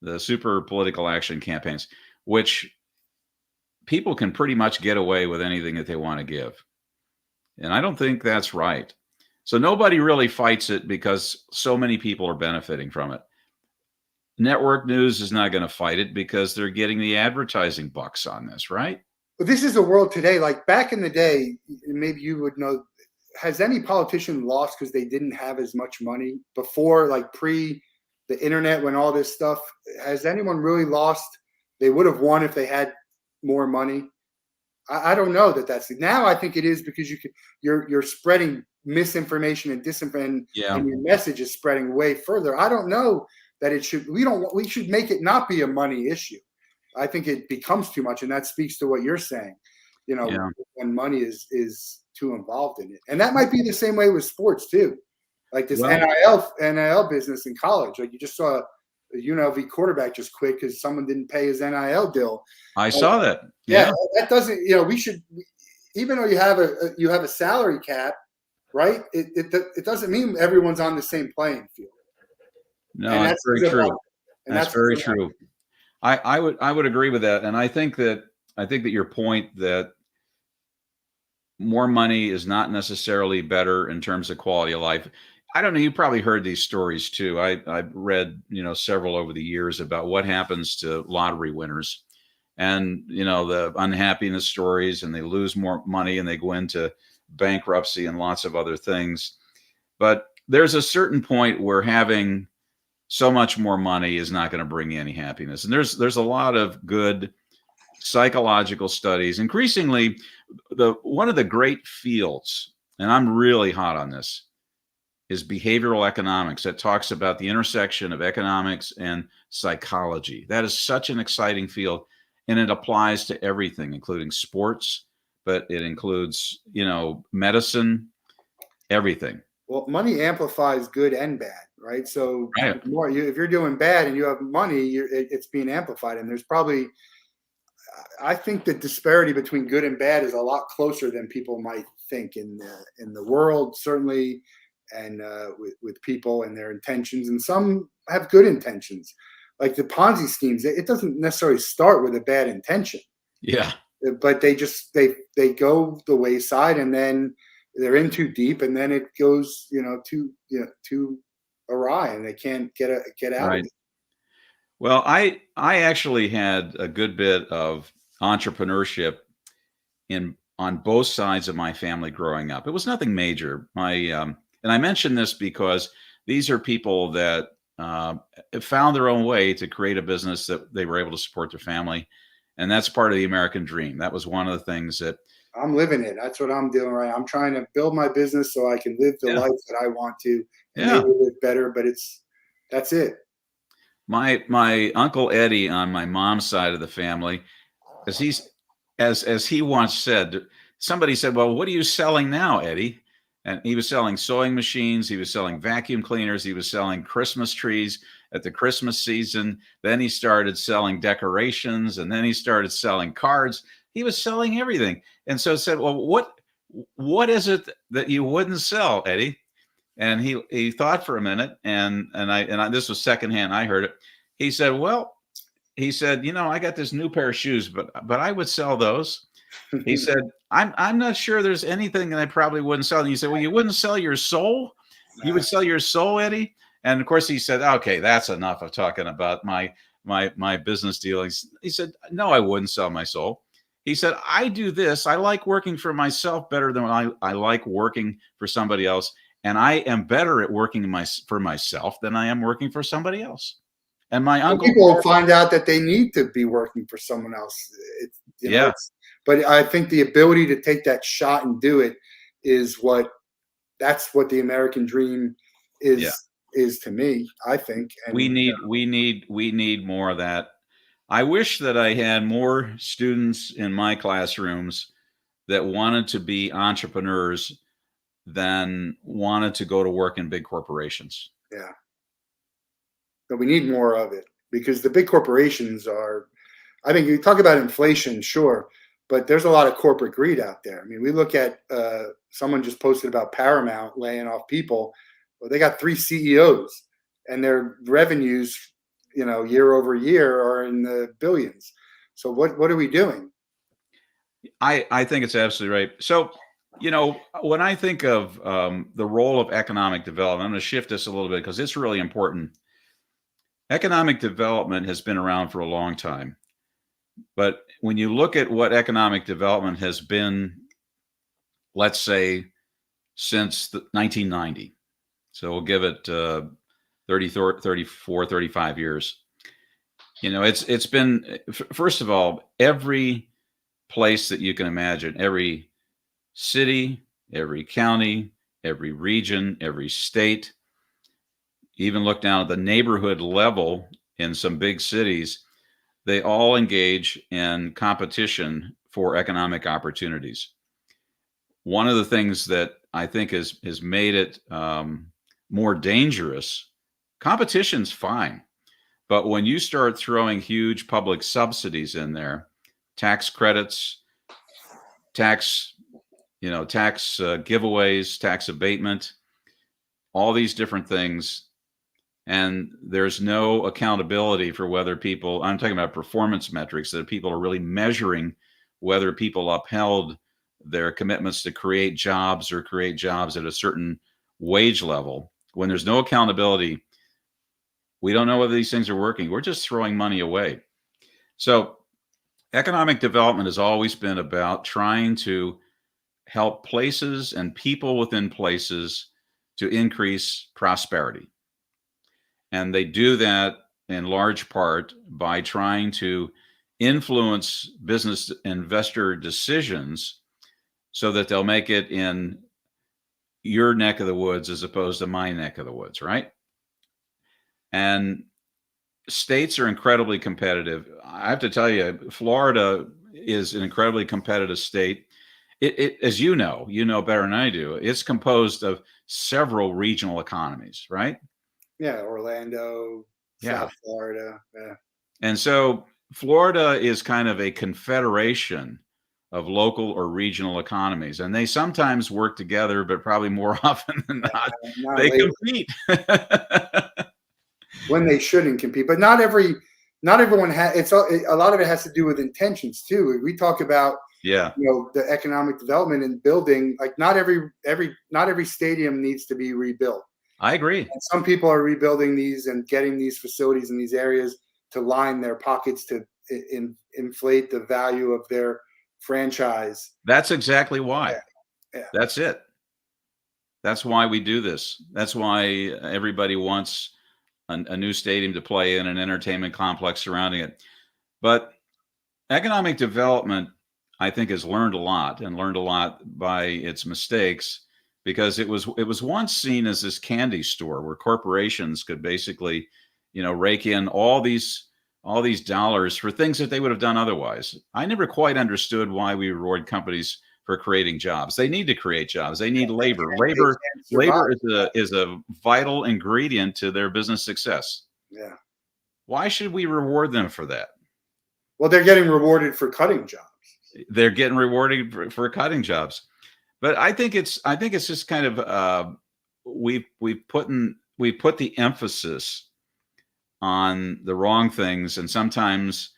the super political action campaigns, which people can pretty much get away with anything that they want to give. And I don't think that's right. So nobody really fights it because so many people are benefiting from it. Network news is not going to fight it because they're getting the advertising bucks on this, right? But this is a world today, like back in the day, maybe you would know, has any politician lost because they didn't have as much money before, like pre the internet when all this stuff? Has anyone really lost? They would have won if they had more money. I don't know that that's now. I think it is because you're spreading misinformation and disinformation, Yeah. and your message is spreading way further. I don't know that it should. We should make it not be a money issue. I think it becomes too much, and that speaks to what you're saying. Yeah. When money is too involved in it, and that might be the same way with sports too. Like this Well, NIL business in college. Like you just saw a UNLV quarterback just quit because someone didn't pay his NIL deal. I saw that. Yeah, Yeah. that doesn't. We should, even though you have a salary cap, right? It doesn't mean everyone's on the same playing field, No, and that's very true. That's that's very true. I would agree with that, and I think that your point that more money is not necessarily better in terms of quality of life. I don't know. You probably heard these stories too. I've read several over the years about what happens to lottery winners, and the unhappiness stories, and they lose more money and they go into bankruptcy and lots of other things. But there's a certain point where having so much more money is not going to bring you any happiness. And there's a lot of good psychological studies. Increasingly, one of the great fields, and I'm really hot on this, is behavioral economics. That talks about the intersection of economics and psychology. That is such an exciting field, and it applies to everything, including sports, but it includes, medicine, everything. Well, money amplifies good and bad, right? So Right. if you're doing bad and you have money, it's being amplified. And there's probably, I think the disparity between good and bad is a lot closer than people might think in the world, certainly, and with people and their intentions. And some have good intentions, like the Ponzi schemes. It doesn't necessarily start with a bad intention, Yeah. but they go the wayside, and then they're in too deep, and then it goes too awry, and they can't get out Right. of it. Well, I actually had a good bit of entrepreneurship on both sides of my family growing up. It was nothing major. And I mention this because these are people that found their own way to create a business that they were able to support their family, and that's part of the American dream. That was one of the things that I'm living it. That's what I'm doing right. I'm trying to build my business so I can live the Yeah. life that I want to, and Yeah. maybe live better. But that's it. My uncle Eddie on my mom's side of the family, as he once said, somebody said, "Well, what are you selling now, Eddie?" And he was selling sewing machines, he was selling vacuum cleaners, he was selling Christmas trees at the Christmas season. Then he started selling decorations, and then he started selling cards. He was selling everything. And so I said, "Well, what is it that you wouldn't sell, Eddie?" And he thought for a minute, and I this was secondhand. I heard it. He said, "Well," he said, "I got this new pair of shoes, but I would sell those." He said, I'm not sure there's anything that I probably wouldn't sell." And you said, "Well, you wouldn't sell your soul? You would sell your soul, Eddie?" And of course he said, "Okay, that's enough of talking about my business dealings." He said, "No, I wouldn't sell my soul." He said, "I do this. I like working for myself better than I like working for somebody else. And I am better at working for myself than I am working for somebody else." And my uncle, People find out that they need to be working for someone else. yeah, But I think the ability to take that shot and do it is that's what the American dream is yeah, is to me, I think. And we need more of that. I wish that I had more students in my classrooms that wanted to be entrepreneurs than wanted to go to work in big corporations. yeah, but we need more of it because the big corporations are. I think you talk about inflation, sure, but there's a lot of corporate greed out there. I mean, we look at someone just posted about Paramount laying off people. Well, they got 3 CEOs, and their revenues, year over year, are in the billions. So what are we doing? I think it's absolutely right. So, when I think of the role of economic development, I'm going to shift this a little bit because it's really important. Economic development has been around for a long time. But when you look at what economic development has been, let's say, since 1990, so we'll give it 30, 34, 35 years. It's been, first of all, every place that you can imagine, every city, every county, every region, every state, even look down at the neighborhood level in some big cities, they all engage in competition for economic opportunities. One of the things that I think has made it more dangerous, competition's fine. But when you start throwing huge public subsidies in there, tax credits, tax giveaways, tax abatement, all these different things, and there's no accountability for whether people, I'm talking about performance metrics, that people are really measuring whether people upheld their commitments to create jobs or create jobs at a certain wage level. When there's no accountability, we don't know whether these things are working. We're just throwing money away. So economic development has always been about trying to help places and people within places to increase prosperity. And they do that in large part by trying to influence business investor decisions so that they'll make it in your neck of the woods as opposed to my neck of the woods, right? And states are incredibly competitive. I have to tell you, Florida is an incredibly competitive state. It as you know better than I do, it's composed of several regional economies, right? Yeah, Orlando, Yeah. South Florida. Yeah. And so Florida is kind of a confederation of local or regional economies, and they sometimes work together, but probably more often than not, Not they lately, compete. when they shouldn't compete, but not everyone has. A lot of it has to do with intentions too. We talk about Yeah, the economic development and building. Like not every stadium needs to be rebuilt. I agree. And some people are rebuilding these and getting these facilities in these areas to line their pockets to inflate the value of their franchise. That's exactly why. Yeah, yeah. That's it. That's why we do this. That's why everybody wants a new stadium to play in, an entertainment complex surrounding it. But economic development, I think, has learned a lot by its mistakes, because it was once seen as this candy store where corporations could basically, rake in all these dollars for things that they would have done otherwise. I never quite understood why we reward companies for creating jobs. They need to create jobs. They need labor. They can't survive. Labor is a vital ingredient to their business success. Yeah. Why should we reward them for that? Well, they're getting rewarded for cutting jobs. They're getting rewarded for cutting jobs. But I think it's just kind of we've put the emphasis on the wrong things, and sometimes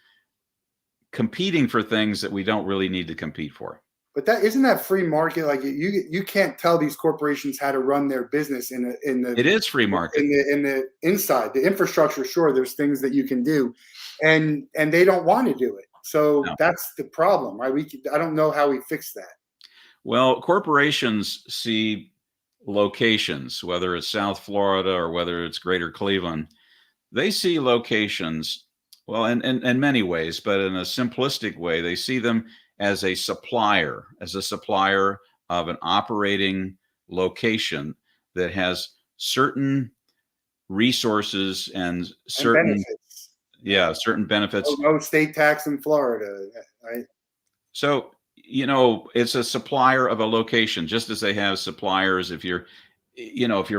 competing for things that we don't really need to compete for. But that isn't that free market. Like you can't tell these corporations how to run their business It is free market. in the inside the infrastructure. Sure, there's things that you can do, and they don't want to do it. So No. that's the problem, right? I don't know how we fix that. Well, corporations see locations, whether it's South Florida or whether it's Greater Cleveland. They see locations, well, in many ways, but in a simplistic way, they see them as a supplier of an operating location that has certain resources and certain Benefits. certain benefits. No state tax in Florida, right? So, it's a supplier of a location, just as they have suppliers if you're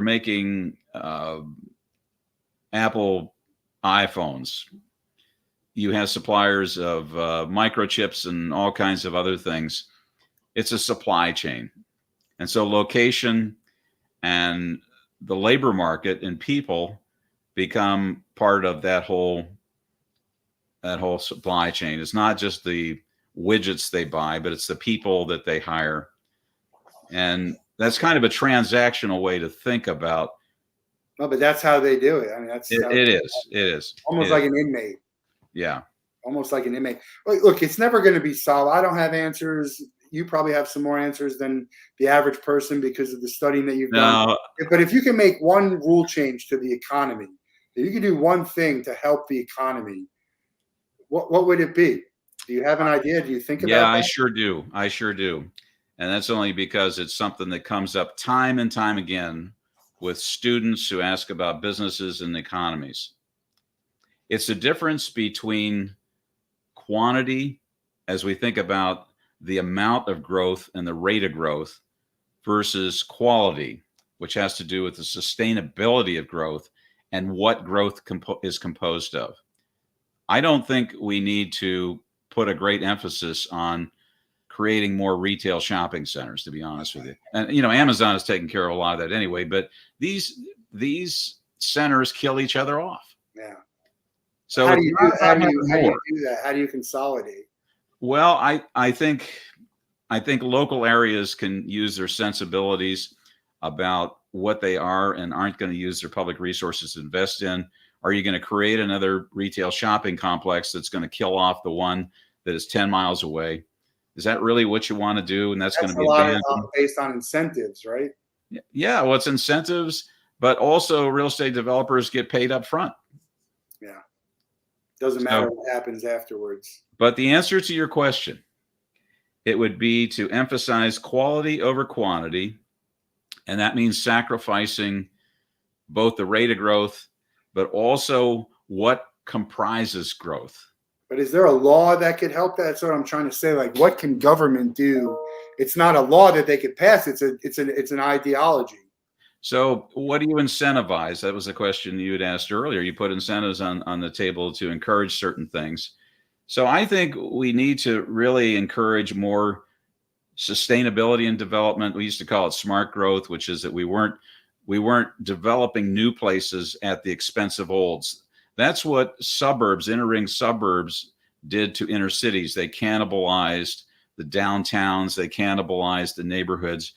making Apple iPhones, you have suppliers of microchips and all kinds of other things. It's a supply chain. And so location and the labor market and people become part of that whole supply chain. It's not just the widgets they buy, but it's the people that they hire. And that's kind of a transactional way to think about. No, but that's how they do it. I mean, It is almost like an inmate. Yeah. almost like an inmate. Look, it's never going to be solved. I don't have answers. You probably have some more answers than the average person because of the studying that you've done. Now, But if you can make one rule change to the economy, if you can do one thing to help the economy, what would it be? Do you have an idea? Do you think yeah, about I that? sure do. I sure do. And that's only because it's something that comes up time and time again with students who ask about businesses and economies. It's the difference between quantity, as we think about the amount of growth and the rate of growth, versus quality, which has to do with the sustainability of growth and what growth is composed of. I don't think we need to put a great emphasis on creating more retail shopping centers, to be honest with you. And Amazon is taking care of a lot of that anyway, but these centers kill each other off. Yeah. So How it's do you not do? about having How do you more. do that? How do you consolidate? Well, I think local areas can use their sensibilities about what they are and aren't going to use their public resources to invest in. Are you going to create another retail shopping complex that's going to kill off the one that is 10 miles away? Is that really what you want to do? And that's going That's to a be lot of abandoned? based on incentives, right? Yeah, well, it's incentives, but also real estate developers get paid up front. Yeah. Doesn't matter So, what happens afterwards. but the answer to your question, it would be to emphasize quality over quantity. And that means sacrificing both the rate of growth, but also what comprises growth. But is there a law that could help that? That's what I'm trying to say. Like, what can government do? It's not a law that they could pass. It's an ideology. So, what do you incentivize? That was the question you had asked earlier. You put incentives on the table to encourage certain things. So, I think we need to really encourage more sustainability and development. We used to call it smart growth, which is that we weren't developing new places at the expense of olds. That's what inner ring suburbs did to inner cities. They cannibalized the downtowns, they cannibalized the neighborhoods.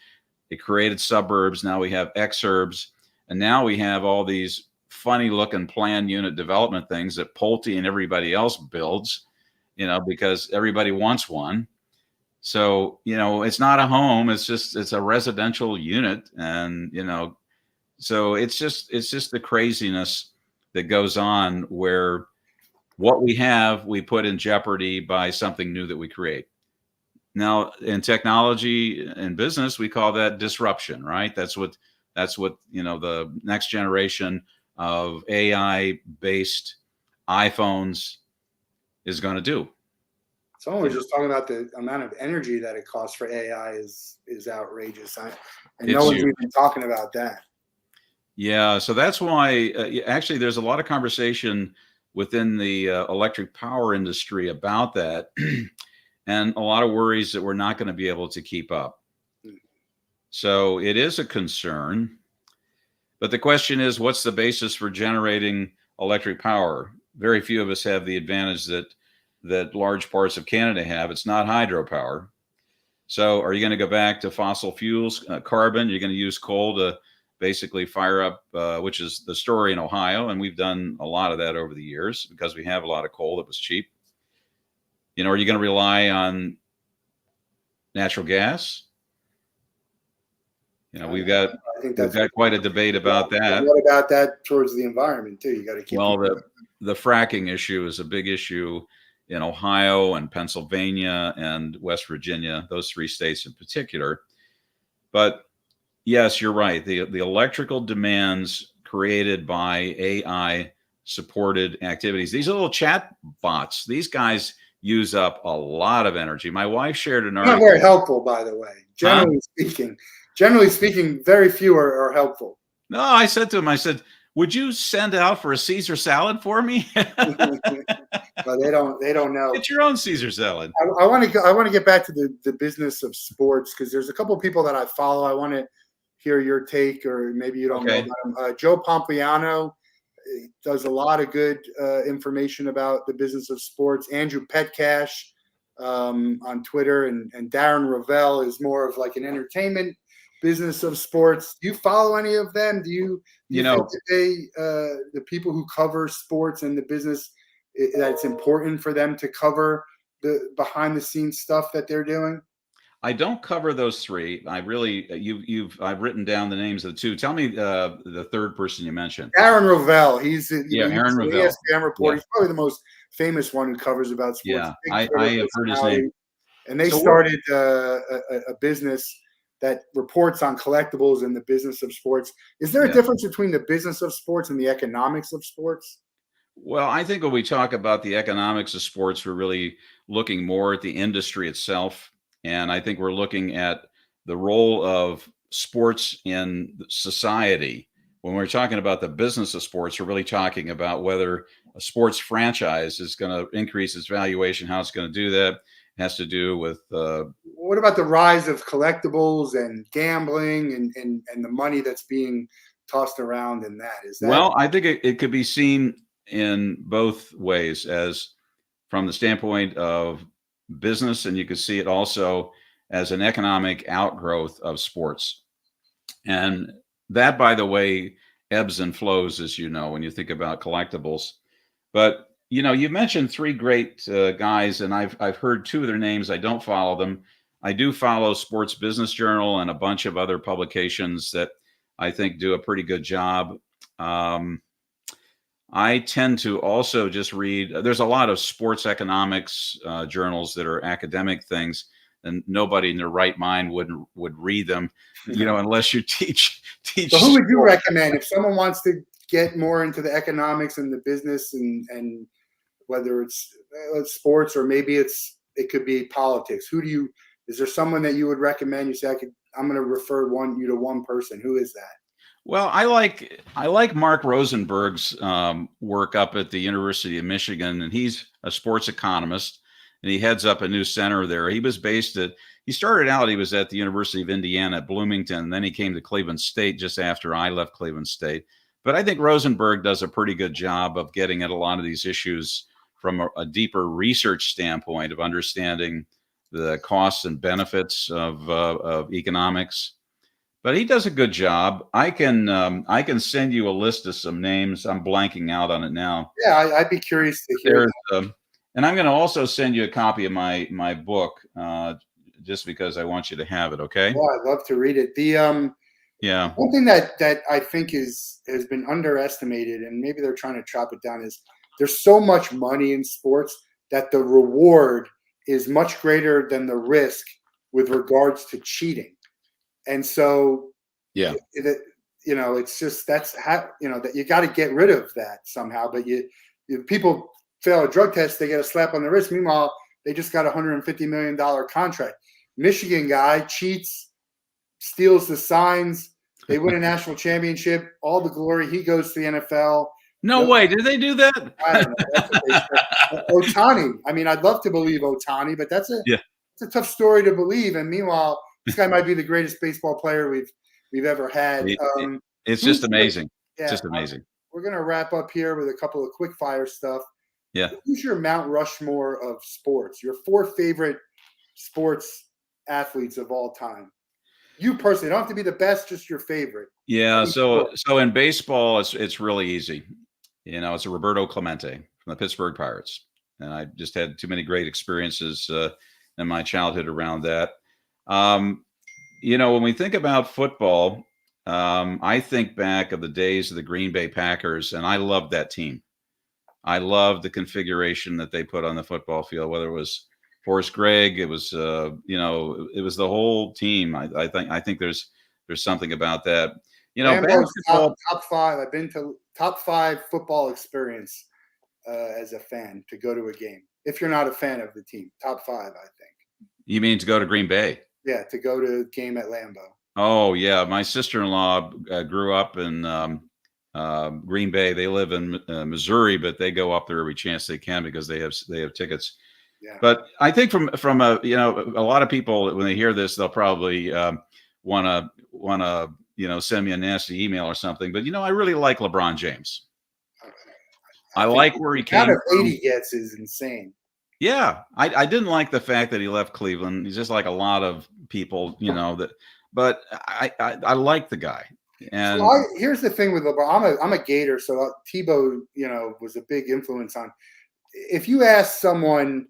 It created suburbs. Now we have exurbs, and now we have all these funny looking planned unit development things that Pulte and everybody else builds, because everybody wants one. So, it's not a home, it's a residential unit. And, so it's just the craziness that goes on where what we have, we put in jeopardy by something new that we create. Now, in technology and business, we call that disruption, right? That's what, the next generation of AI based iPhones is going to do. Someone was just talking about the amount of energy that it costs for AI is outrageous. And no It's one's huge. even talking about that. Yeah, so that's why actually there's a lot of conversation within the electric power industry about that, and a lot of worries that we're not going to be able to keep up. So it is a concern, but the question is, what's the basis for generating electric power? Very few of us have the advantage that large parts of Canada have. It's not hydropower. So are you going to go back to fossil fuels, carbon? You're going to use coal to basically fire up, which is the story in Ohio. And we've done a lot of that over the years because we have a lot of coal that was cheap. Are you going to rely on natural gas? We've got quite a debate about that. What about that towards the environment too? You got to keep. Well, the fracking issue is a big issue in Ohio and Pennsylvania and West Virginia, those three states in particular. But yes, you're right. The electrical demands created by AI supported activities. These little chat bots, these guys use up a lot of energy. My wife shared an article. Not very helpful, by the way. Generally speaking, very few are helpful. No, I said to him, would you send out for a Caesar salad for me? But they don't know. Get your own Caesar salad. I want to get back to the business of sports because there's a couple of people that I follow. I want to hear your take, or maybe you don't know about him. Joe Pompliano does a lot of good information about the business of sports. Andrew Petcash on Twitter, and Darren Ravel is more of like an entertainment business of sports. Do you follow any of them? Do you think that the people who cover sports and the business, that it's important for them to cover the behind the scenes stuff that they're doing? I don't cover those three. I really I've written down the names of the two. Tell me the third person you mentioned. Aaron Rovell, he's Yeah, he's Aaron an Ravel. ESPN reporter. Yeah, He's probably the most famous one who covers about sports. yeah. Big I Twitter have heard his name. personality, and they So what? started a business that reports on collectibles and the business of sports. Is there a Yeah. difference between the business of sports and the economics of sports? Well, I think when we talk about the economics of sports, we're really looking more at the industry itself. And I think we're looking at the role of sports in society. When we're talking about the business of sports, we're really talking about whether a sports franchise is going to increase its valuation, how it's going to do that. It has to do with What about the rise of collectibles and gambling and the money that's being tossed around in that? Is that well, I think it could be seen in both ways, as from the standpoint of business, and you could see it also as an economic outgrowth of sports. And that, by the way, ebbs and flows, as you know, when you think about collectibles. But you mentioned three great guys, and I've heard two of their names. I don't follow them. I do follow Sports Business Journal and a bunch of other publications that I think do a pretty good job. Um, I tend to also just read. There's a lot of sports economics journals that are academic things, and nobody in their right mind would read them, unless you teach so? Who would you sport. recommend if someone wants to get more into the economics and the business and whether it's sports or maybe it could be politics? Who do you? Is there someone that you would recommend? You say I'm going to refer you to one person. Who is that? Well, I like Mark Rosenberg's work up at the University of Michigan, and he's a sports economist, and he heads up a new center there. He started out, he was at the University of Indiana at Bloomington, and then he came to Cleveland State just after I left Cleveland State. But I think Rosenberg does a pretty good job of getting at a lot of these issues from a deeper research standpoint of understanding the costs and benefits of economics. But he does a good job. I can send you a list of some names. I'm blanking out on it now. Yeah, I'd be curious to hear There's that. and I'm going to also send you a copy of my book, just because I want you to have it. Okay? Well, I'd love to read it. The Yeah. one thing that I think has been underestimated, and maybe they're trying to chop it down, is there's so much money in sports that the reward is much greater than the risk with regards to cheating. And so, Yeah. it's just that's how that you got to get rid of that somehow. But people fail a drug test, they get a slap on the wrist. Meanwhile, they just got $150 million contract. Michigan guy cheats, steals the signs. They win a national championship. All the glory. He goes to the NFL. No way. Did they do that? I don't know. That's what they said. Ohtani. I mean, I'd love to believe Ohtani, but Yeah. it's a tough story to believe. And meanwhile, this guy might be the greatest baseball player we've ever had. It's just amazing. Yeah, It's just amazing. we're gonna wrap up here with a couple of quick fire stuff. Yeah. Who's your Mount Rushmore of sports? Your four favorite sports athletes of all time. You personally, don't have to be the best, just your favorite. Yeah. Any So sport. so in baseball, it's really easy. It's a Roberto Clemente from the Pittsburgh Pirates, and I just had too many great experiences in my childhood around that. Um, when we think about football, I think back of the days of the Green Bay Packers, and I loved that team. I loved the configuration that they put on the football field, whether it was Forrest Gregg, it was the whole team. I think there's something about that. Lambeau's Basketball. top five. I've been to top five football experience as a fan to go to a game. If you're not a fan of the team, top five, I think. You mean to go to Green Bay? Yeah, to go to a game at Lambeau. Oh yeah, my sister-in-law grew up in Green Bay. They live in Missouri, but they go up there every chance they can because they have tickets. Yeah. But I think from a lot of people when they hear this, they'll probably want to send me a nasty email or something. But I really like LeBron James. I like where he came Out of from. 80 gets is insane. Yeah, I didn't like the fact that he left Cleveland. He's just like a lot of people, but I like the guy. And Here's the thing with LeBron. I'm a Gator, so Tebow, was a big influence on. if you ask someone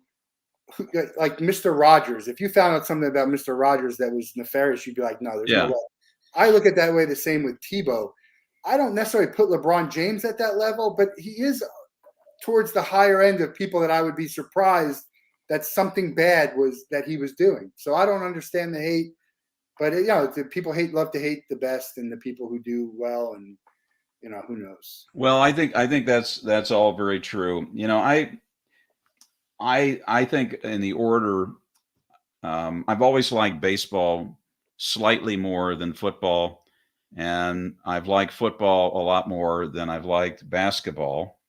like Mr. Rogers, if you found out something about Mr. Rogers that was nefarious, you'd be like, no, there's no Yeah. way. I look at that way the same with Tebow. I don't necessarily put LeBron James at that level, but he is towards the higher end of people that I would be surprised that something bad was that he was doing. So I don't understand the hate, but the people love to hate the best and the people who do well, and who knows. Well, I think that's all very true. I think in the order, I've always liked baseball slightly more than football, and I've liked football a lot more than I've liked basketball.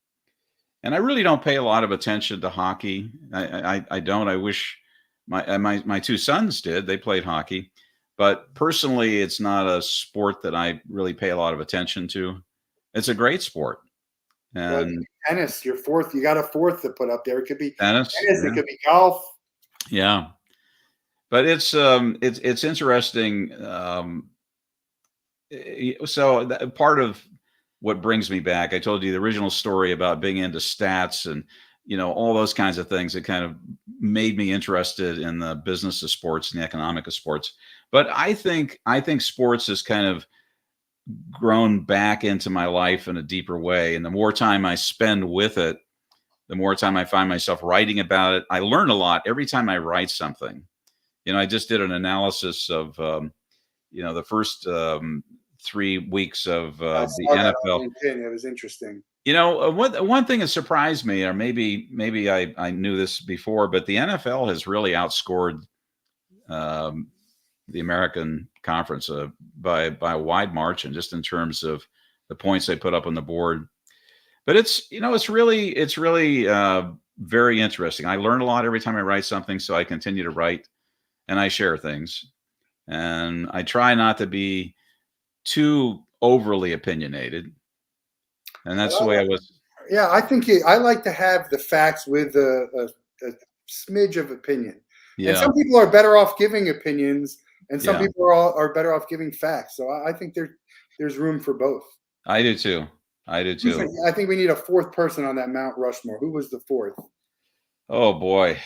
And I really don't pay a lot of attention to hockey. I don't. I wish my two sons did. They played hockey, but personally, it's not a sport that I really pay a lot of attention to. It's a great sport, Well, and tennis, you're fourth. You got a fourth to put up there. It could be tennis, tennis. It could be golf. yeah. But it's interesting. So part of what brings me back, I told you the original story about being into stats and all those kinds of things that kind of made me interested in the business of sports and the economic of sports. But I think sports has kind of grown back into my life in a deeper way, and the more time I spend with it, the more time I find myself writing about it. I learn a lot every time I write something. I just did an analysis of the first 3 weeks of I the saw that NFL. on LinkedIn. It was interesting. One thing that surprised me, or maybe I knew this before, but the NFL has really outscored um, the American Conference by a wide margin, just in terms of the points they put up on the board. But it's really very interesting. I learn a lot every time I write something, so I continue to write and I share things. And I try not to be too overly opinionated. And that's the way I was. Yeah, I think I like to have the facts with a smidge of opinion. And Yeah. some people are better off giving opinions, and some Yeah, people are better off giving facts. So I think there's room for both. I do too. I do too. I think we need a fourth person on that Mount Rushmore. Who was the fourth? Oh boy.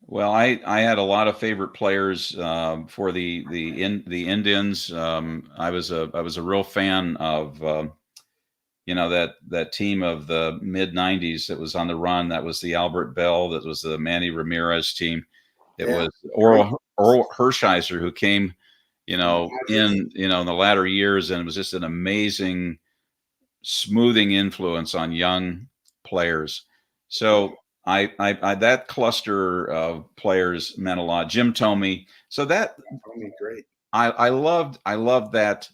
Well, I had a lot of favorite players for the Indians. I was a real fan of that team of the mid '90s that was on the run. That was the Albert Bell. That was the Manny Ramirez team. It Yeah, was great. Oral Hershiser who came, Magic. in the latter years, and it was just an amazing smoothing influence on young players. Yeah, So I that cluster of players meant a lot. Jim Tomey. So that I mean, great. I love that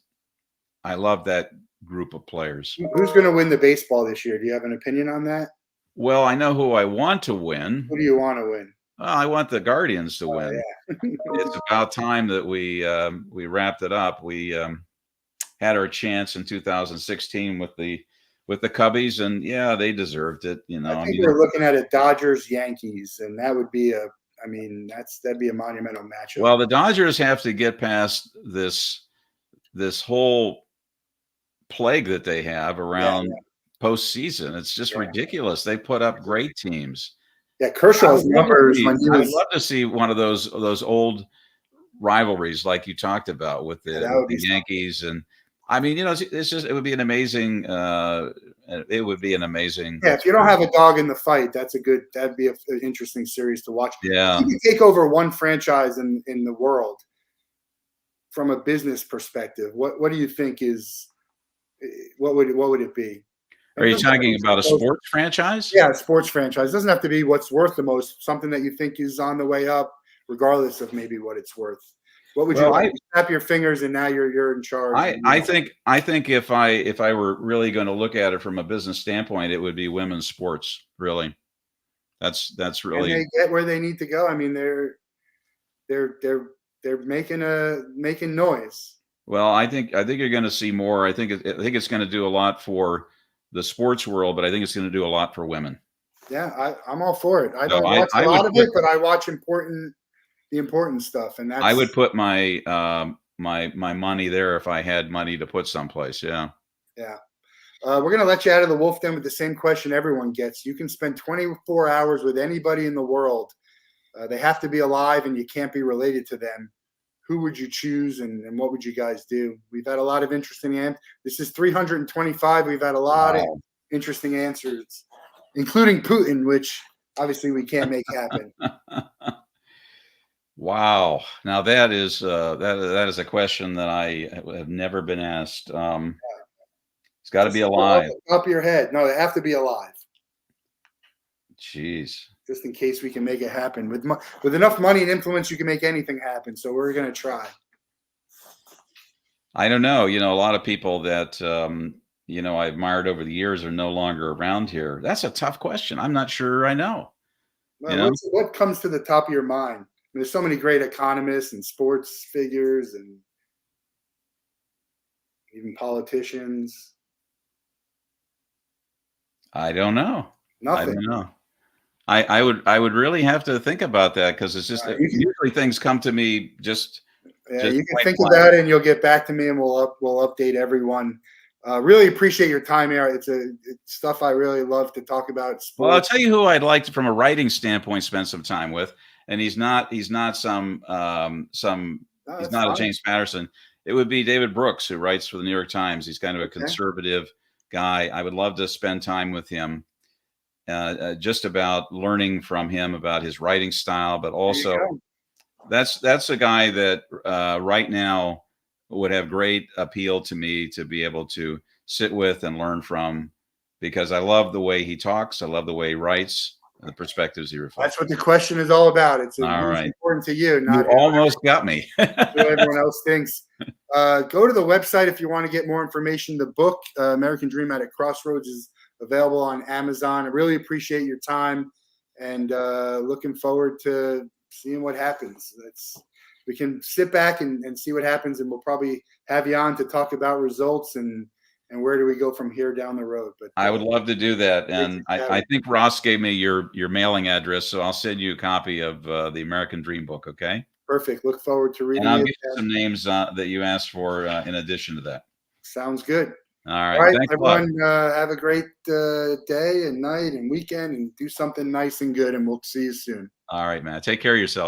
group of players. Who's going to win the baseball this year? Do you have an opinion on that? Well, I know who I want to Who win. do you want to win? Well, I want the Guardians to Oh win. yeah. It's about time that we wrapped it up. We had our chance in 2016 with the Cubbies, and yeah, they deserved it. I I think mean, we're looking at a Dodgers Yankees, and that would be that'd be a monumental matchup. well, the Dodgers have to get past this whole plague that they have Yeah, around postseason. It's just yeah, ridiculous. They put up great teams. yeah. I Kershaw's would love to numbers see. when he I would was love to see one of those old rivalries like you talked about with yeah, the that with would the be Yankees. And I mean, it's just it would be an amazing. It would be an amazing yeah. If you don't experience. have a dog in the fight, that'd be an interesting series to watch. If Yeah. you could take over one franchise in the world from a business perspective, what do you think is what would it be? Are And it you doesn't have to talking be about a supposed- sports franchise? yeah, a sports franchise. It doesn't have to be what's worth the most. Something that you think is on the way up, regardless of maybe what it's worth. What would you Well, like? You snap your fingers and now you're in charge. I think if I were really going to look at it from a business standpoint, it would be women's sports. Really, that's And really they get where they need to go. I mean, they're they're making noise. well. I think you're going to see more. I think it's going to do a lot for the sports world, but I think it's going to do a lot for women. Yeah, I'm all for it. I So don't I watch a I would lot of put it, but I watch the important stuff, and I that's would put my my money there if I had money to put someplace. Yeah. Yeah. We're going to let you out of the Wolff Den with the same question everyone gets. You can spend 24 hours with anybody in the world. They have to be alive and you can't be related to them. Who would you choose and what would you guys do? We've had a lot of interesting answers. This is 325. We've had a lot of Wow. interesting answers, including Putin, which obviously we can't make happen. Wow. Now that is a question that I have never been asked. It's got to be Just off alive. the top of your head. No, they have to be alive, Jeez. just in case we can make it happen. With enough money and influence, you can make anything happen. So we're going to try. I don't know. A lot of people that I admired over the years are no longer around here. That's a tough question. I'm not sure I know. Well, what comes to the top of your mind? There's so many great economists and sports figures and even politicians. I don't know. I Nothing. don't know. I would really have to think about that because it's just usually things come to me just You can quite think blank. about it and you'll get back to me and we'll update everyone. Really appreciate your time here. It's stuff I really love to talk about. Well, I'll Sports. tell you who I'd like to, from a writing standpoint, spend some time with, and he's not some No, he's that's not a fine. James Patterson. It would be David Brooks, who writes for the New York Times. He's kind of a Okay. conservative guy. I would love to spend time with him, just about learning from him about his writing style, but There you also go. that's a guy that right now would have great appeal to me to be able to sit with and learn from, because I love the way he talks. I love the way he writes and the perspectives he reflects. That's what the question is all about. It's All who's right. important to you, You not almost got me. what everyone else thinks. Go to the website if you want to get more information. The book, American Dream at a Crossroads, is available on Amazon. I really appreciate your time and looking forward to seeing what happens. We can sit back and see what happens, and we'll probably have you on to talk about results and where do we go from here down the road. But I would love to do that. And great to I think Ross gave me your mailing address, so I'll send you a copy of the American Dream book, okay? perfect. Look forward to And reading I'll it. give you some names that you asked for in addition to that. Sounds good. All All right. right, Thanks a lot. everyone, have a great day and night and weekend and do something nice and good, and we'll see you soon. All right, man. Take care of yourself.